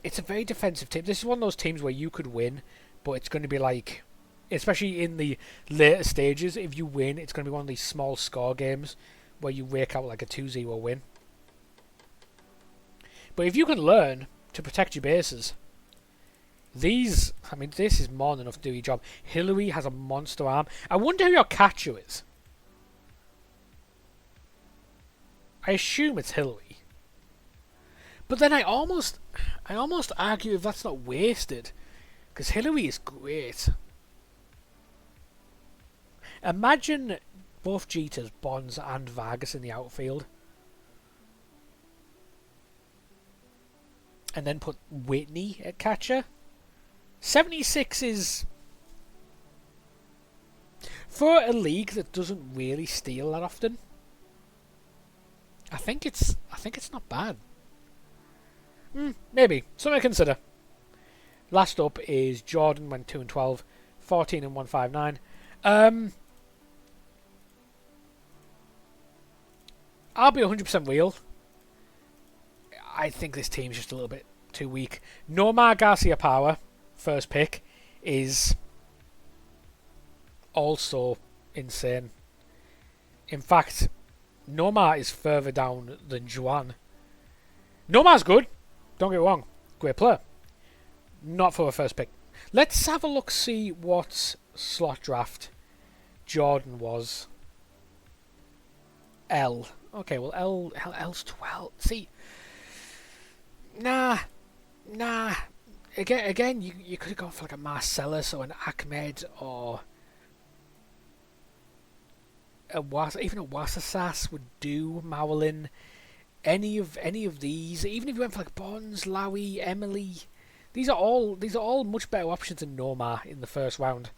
It's a very defensive team. This is one of those teams where you could win, but it's going to be like, especially in the later stages, if you win, it's going to be one of these small score games where you rake out like a 2-0 win. But if you can learn to protect your bases, this is more than enough to do your job. Hillary has a monster arm. I wonder who your catcher is. I assume it's Hillary. But then I almost argue if that's not wasted, because Hillary is great. Imagine both Jeters, Bonds and Vargas in the outfield. And then put Whitney at catcher. 76 is... For a league that doesn't really steal that often, I think it's not bad. Maybe. Something to consider. Last up is Jordan, went 2 and 12, 14 and 159. I'll be 100% real. I think this team's just a little bit too weak. Nomar Garcia Power, first pick, is also insane. In fact, Nomar is further down than Juan. Nomar's good. Don't get me wrong. Great player. Not for a first pick. Let's have a look, see what slot draft Jordan was. L. Okay, well, L's 12. See, nah. Again, you could have gone for like a Marcellus or an Ahmed or even a Wasasas would do. Mowlin, any of these. Even if you went for like Bonds, Lowy, Emily, these are all much better options than Nomar in the first round.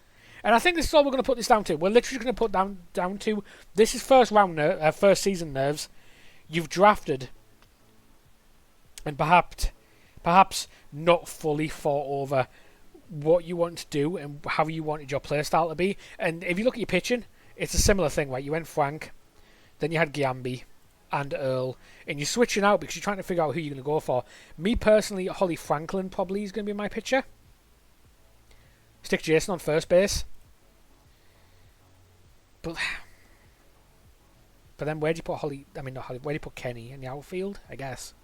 And I think this is all we're going to put this down to. We're literally going to put down to this is first season nerves. You've drafted, and perhaps not fully thought over what you want to do and how you wanted your playstyle to be. And if you look at your pitching, it's a similar thing, right? You went Frank, then you had Giambi and Earl, and you're switching out because you're trying to figure out who you're going to go for. Me personally, Holly Franklin probably is going to be my pitcher. Stick Jason on first base. But then where do you put Holly? I mean, not Holly. Where do you put Kenny in the outfield? I guess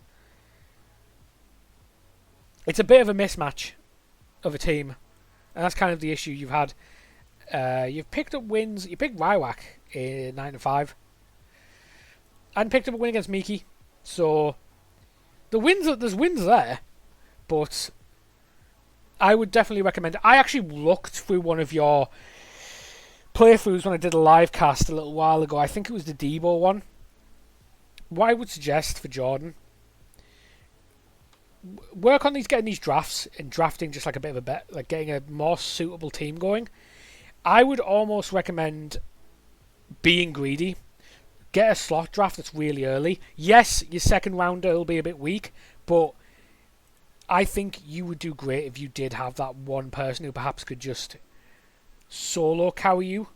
it's a bit of a mismatch of a team, and that's kind of the issue you've had. You've picked up wins. You picked Rywak in 9 and 5, and picked up a win against Miki. So there's wins there, but I would definitely recommend. I actually looked through one of your playthroughs when I did a live cast a little while ago. I think it was the BBOL one. What I would suggest for Jordan, work on getting these drafts and drafting just like a bit of a bet, like getting a more suitable team going. I would almost recommend being greedy. Get a slot draft that's really early. Yes, your second rounder will be a bit weak, but I think you would do great if you did have that one person who perhaps could just solo carry you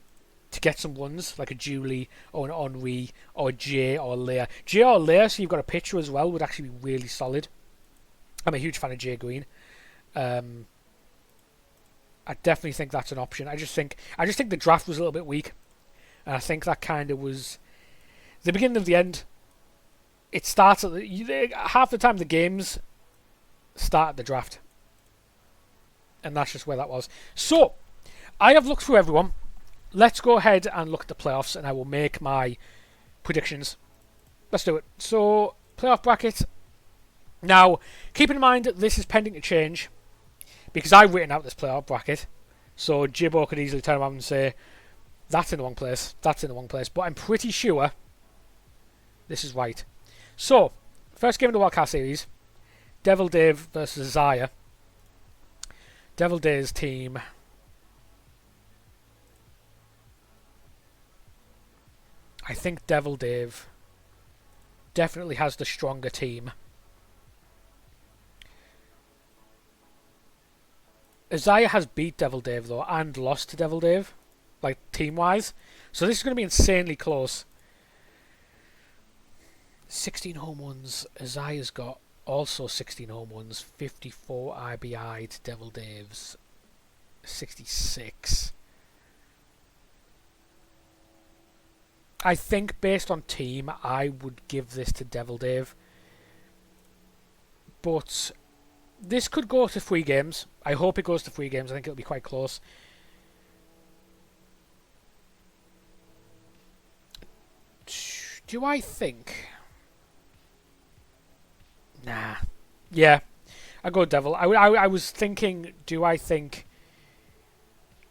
to get some runs, like a Julie or an Henri or a Jay or Leia. Jay or Leia, so you've got a pitcher as well, would actually be really solid. I'm a huge fan of Jay Green. I definitely think that's an option. I just think the draft was a little bit weak, and I think that kind of was the beginning of the end. It starts at half the time the games start at the draft, and that's just where that was. So I have looked through everyone. Let's go ahead and look at the playoffs, and I will make my predictions. Let's do it. So, playoff bracket. Now, keep in mind that this is pending to change, because I've written out this playoff bracket. So, Jibbo could easily turn around and say, that's in the wrong place, that's in the wrong place. But I'm pretty sure this is right. So, first game of the Wildcard Series, Devil Dave versus Zaya. Devil Dave's team. I think Devil Dave definitely has the stronger team. Isaiah has beat Devil Dave though, and lost to Devil Dave, like team-wise. So this is going to be insanely close. 16 home runs. Isaiah's got also 16 home runs. 54 RBI to Devil Dave's 66. I think based on team, I would give this to Devil Dave. But this could go to 3 games. I hope it goes to 3 games. I think it'll be quite close. Do I think? Nah. Yeah. I go Devil. I was thinking, do I think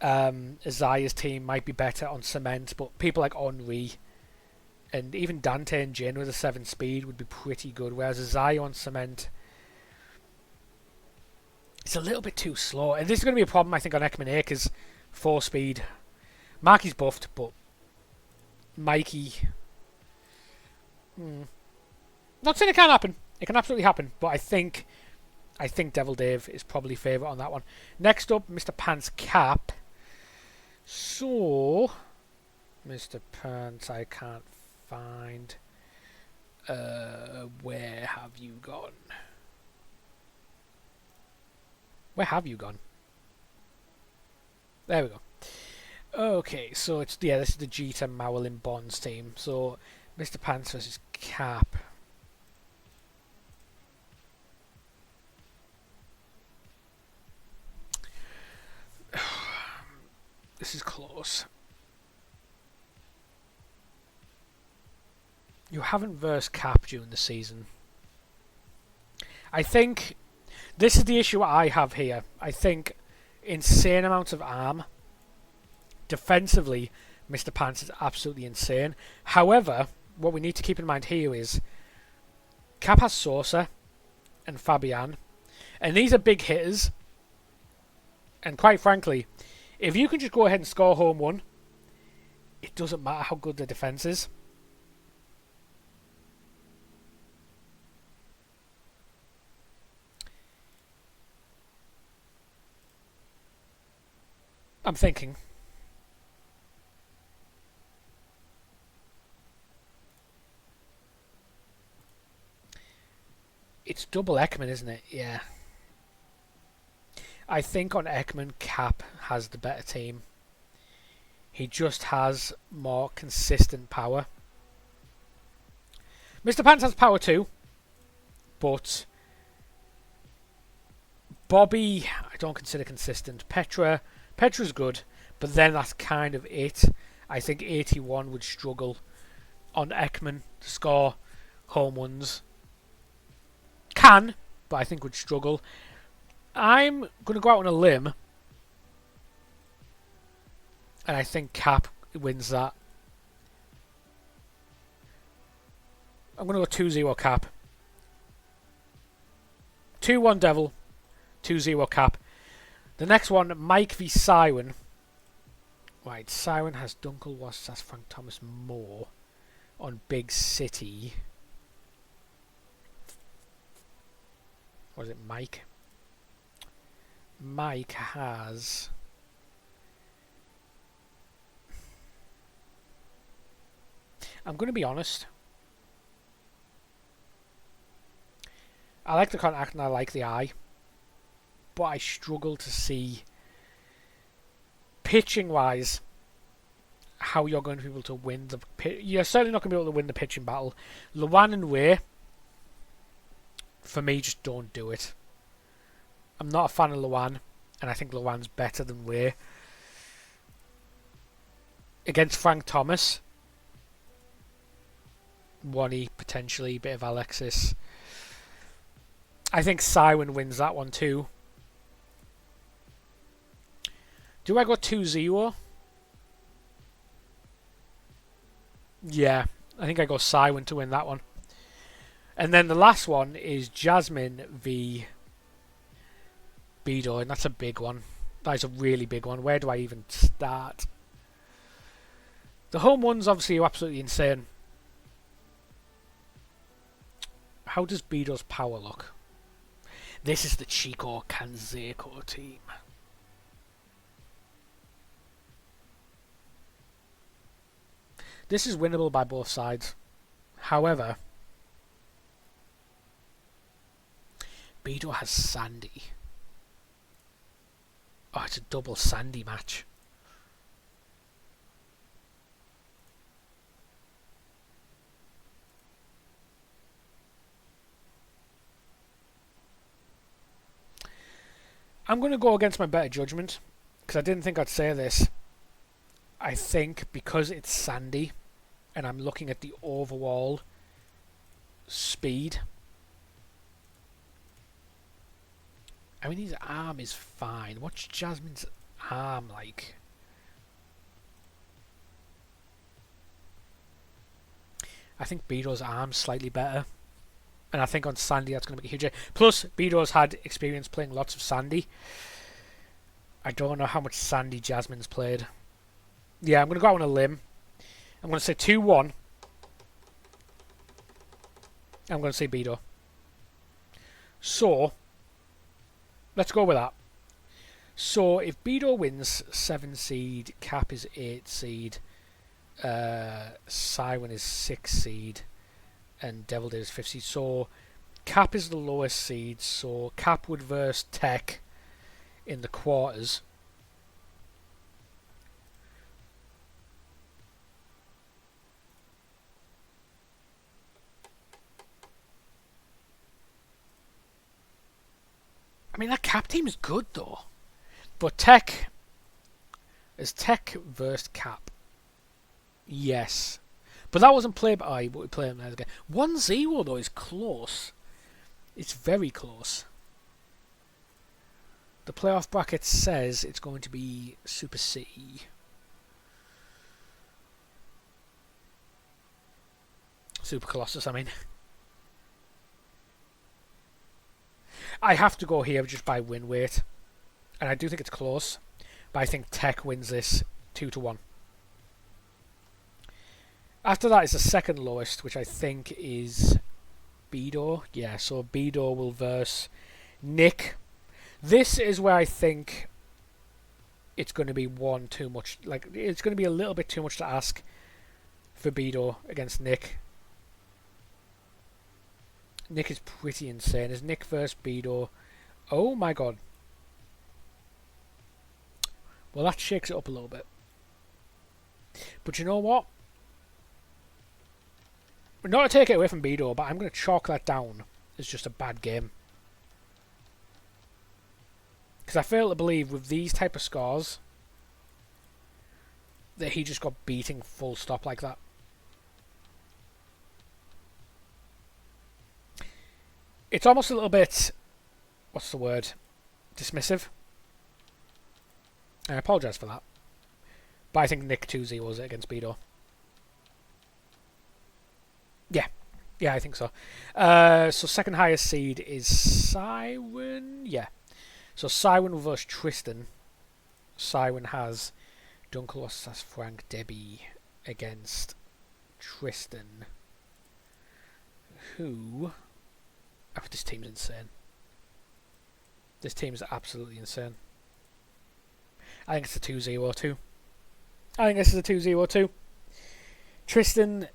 Isaiah's team might be better on cement, but people like Henri and even Dante and Jane with a 7 speed would be pretty good, whereas Isaiah on cement, it's a little bit too slow. And this is going to be a problem, I think, on Ekman Acres 4 speed. Marky's buffed, but Mikey, not saying it can't happen. It can absolutely happen, but I think I think Devil Dave is probably favourite on that one. Next up, Mr. Pants Cap. So, Mr. Pants, I can't find. Where have you gone? Where have you gone? There we go. Okay, so it's this is the Jeter Mowlin Bonds team. So Mr. Pants versus Cap. This is close. You haven't versed Cap during the season. I think this is the issue I have here. I think insane amounts of arm. Defensively, Mr. Pants is absolutely insane. However, what we need to keep in mind here is Cap has Sosa and Fabian, and these are big hitters. And quite frankly, if you can just go ahead and score home run, it doesn't matter how good the defense is. I'm thinking. It's double Ekman, isn't it? Yeah. I think on Ekman, Cap has the better team. He just has more consistent power. Mr. Pants has power too, but Bobby, I don't consider consistent. Petra's good, but then that's kind of it. I think 81 would struggle on Ekman to score home runs. Can, but I think would struggle. I'm going to go out on a limb, and I think Cap wins that. I'm going to go 2-0 Cap. 2-1 Devil, 2-0 Cap. The next one, Mike v Siren. Right, Siren has Dunkel, Wasps, has Frank Thomas Moore on Big City. Or is it Mike? Mike has... I'm going to be honest. I like the contact and I like the eye. But I struggle to see, pitching-wise, how you're going to be able to win the... You're certainly not going to be able to win the pitching battle. Luan and Way, for me, just don't do it. I'm not a fan of Luan, and I think Luan's better than Way. Against Frank Thomas, Wani, potentially, bit of Alexis. I think Siren wins that one too. Do I go 2-0? Yeah, I think I go Siren to win that one. And then the last one is Jasmine v Bido, and that's a big one. That is a really big one. Where do I even start? The home runs obviously are absolutely insane. How does Bido's power look? This is the Chico Canseco team. This is winnable by both sides. However, Bido has Sandy. Oh, it's a double Sandy match. I'm going to go against my better judgment, because I didn't think I'd say this. I think because it's Sandy, and I'm looking at the overall speed. I mean, his arm is fine. What's Jasmine's arm like? I think Bido's arm's slightly better. And I think on Sandy that's going to make a huge... Plus, Bido's had experience playing lots of Sandy. I don't know how much Sandy Jasmine's played. Yeah, I'm going to go out on a limb. I'm going to say 2-1. I'm going to say Bido. So, Let's go with that. So if BBOL wins 7 seed, Cap is 8 seed, Cywin is 6 seed, and Devil Day is 5 seed. So Cap is the lowest seed, so Cap would verse Tech in the quarters. I mean, that Cap team is good though. But Tech... Is Tech versus Cap? Yes. But that wasn't played by but we play them again. 1-0 though is close. It's very close. The playoff bracket says it's going to be Super C. Super Colossus, I mean. I have to go here just by win weight. And I do think it's close. But I think Tech wins this 2-1. After that is the second lowest, which I think is BBOL. Yeah, so BBOL will verse Nick. This is where I think it's going to be one too much. Like, it's going to be a little bit too much to ask for BBOL against Nick. Nick is pretty insane. Is Nick versus BBOL? Oh my god. Well, that shakes it up a little bit. But you know what? Not to take it away from BBOL, but I'm going to chalk that down as just a bad game. Because I fail to believe with these type of scores that he just got beating full stop like that. It's almost a little bit, what's the word, dismissive. I apologise for that. But I think Nick 2-0 was it against BBOL. Yeah. Yeah, I think so. So second highest seed is Cywin. Yeah. So Cywin versus Tristan. Cywin has Dunkelwas as Frank Debbie against Tristan. Who... Oh, this team's insane. This team's absolutely insane. I think it's a 2-0 too. I think this is a 2-0 too. Tristan...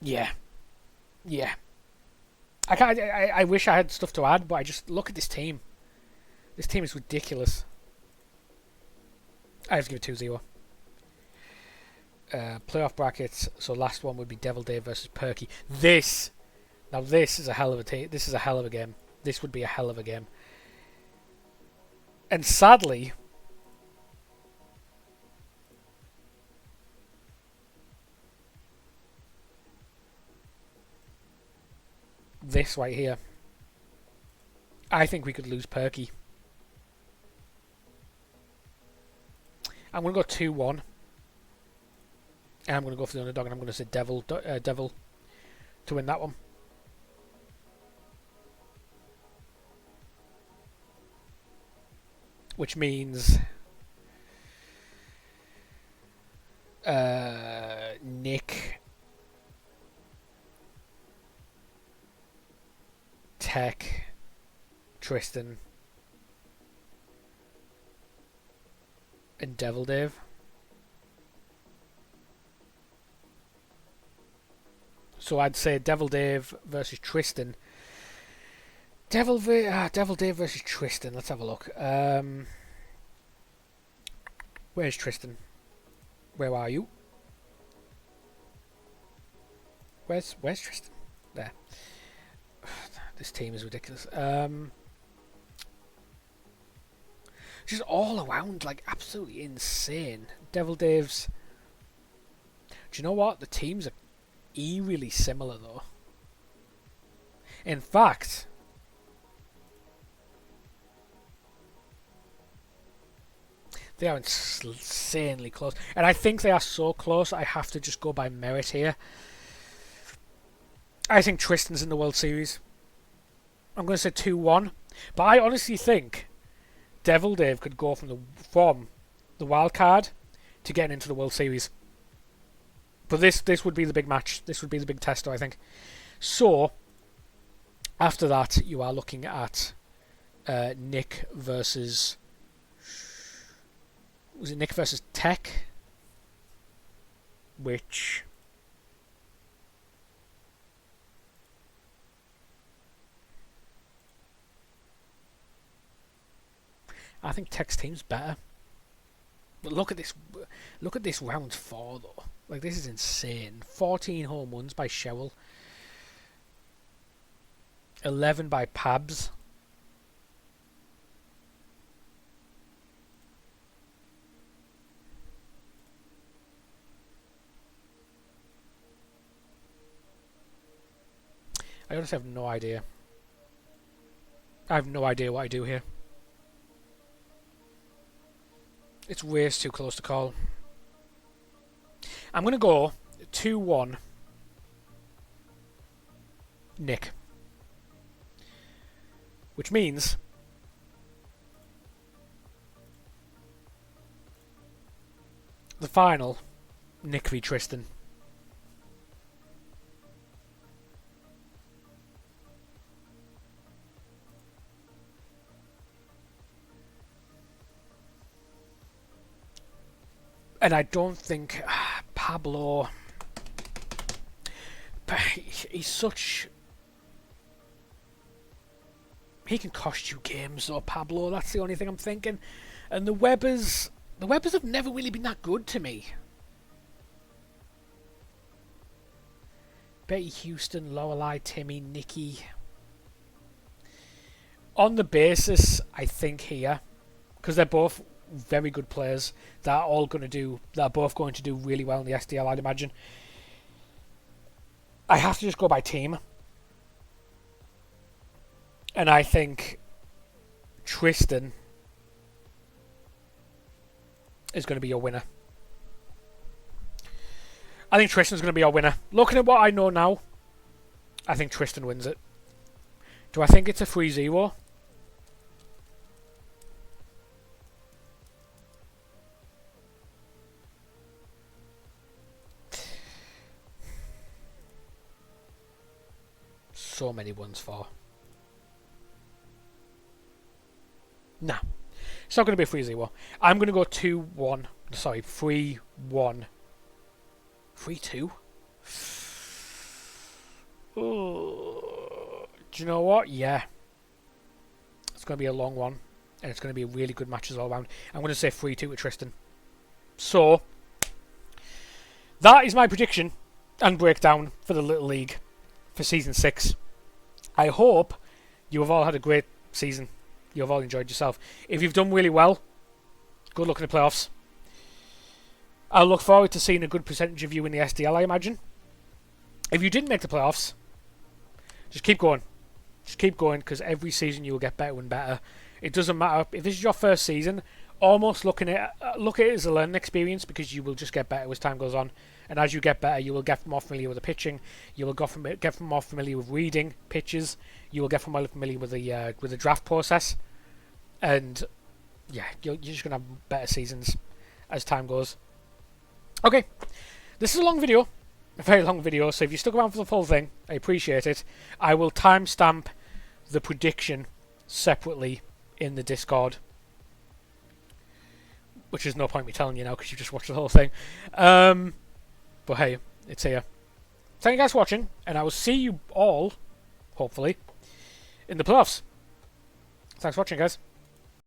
Yeah. Yeah. I wish I had stuff to add, but I just look at this team. This team is ridiculous. I have to give it 2-0. Playoff brackets. So last one would be Devil Day versus Perky. This is a hell of a team. This is a hell of a game. This would be a hell of a game. And sadly, this right here, I think we could lose Perky. I'm going to go 2-1. And I'm going to go for the underdog, and I'm going to say Devil to win that one. Which means Nick, Tech, Tristan, and Devil Dave. So I'd say Devil Dave versus Tristan. Devil Dave versus Tristan. Let's have a look. Where's Tristan? Where are you? Where's Tristan? There. This team is ridiculous. Just all around, like, absolutely insane. Devil Dave's... Do you know what? The teams are eerily similar, though. In fact... They are insanely close. And I think they are so close, I have to just go by merit here. I think Tristan's in the World Series. I'm going to say 2-1. But I honestly think Devil Dave could go from the wild card to getting into the World Series. But this would be the big match. This would be the big tester, I think. So, after that, you are looking at Nick versus... Was it Nick versus Tech? Which... I think Tech's team's better. But look at this. Look at this round 4 though. Like, this is insane. 14 home runs by Shewell. 11 by Pabs. I honestly have no idea. I have no idea what I do here. It's way too close to call. I'm going to go 2-1 Nick. Which means the final, Nick v Tristan. And I don't think Pablo... He's such... He can cost you games though, Pablo. That's the only thing I'm thinking. And the Webbers... The Webbers have never really been that good to me. Betty Houston, Lorelei, Timmy, Nikki. On the basis, I think here, because they're both very good players, they're both going to do really well in the SDL, I'd imagine. I have to just go by team. And I think Tristan is going to be your winner. I think Tristan's going to be our winner. Looking at what I know now, I think Tristan wins it. Do I think it's a 3-0? So many ones for. Nah. It's not going to be a 3-0. I'm going to go 2-1. Sorry, 3-1. 3-2? Do you know what? Yeah. It's going to be a long one. And it's going to be a really good matches all round. I'm going to say 3-2 to Tristan. So, that is my prediction and breakdown for the Little League for Season 6. I hope you have all had a great season. You have all enjoyed yourself. If you've done really well, good luck in the playoffs. I'll look forward to seeing a good percentage of you in the SDL, I imagine. If you didn't make the playoffs, just keep going. Just keep going, because every season you will get better and better. It doesn't matter. If this is your first season, almost look at it as a learning experience, because you will just get better as time goes on. And as you get better, you will get more familiar with the pitching. You will get more familiar with reading pitches. You will get more familiar with the draft process. And yeah, you're just going to have better seasons as time goes. Okay, this is a long video. A very long video, so if you stuck around for the full thing, I appreciate it. I will timestamp the prediction separately in the Discord. Which is no point me telling you now, because you just watched the whole thing. But hey, it's here. Thank you guys for watching, and I will see you all, hopefully, in the playoffs. Thanks for watching, guys.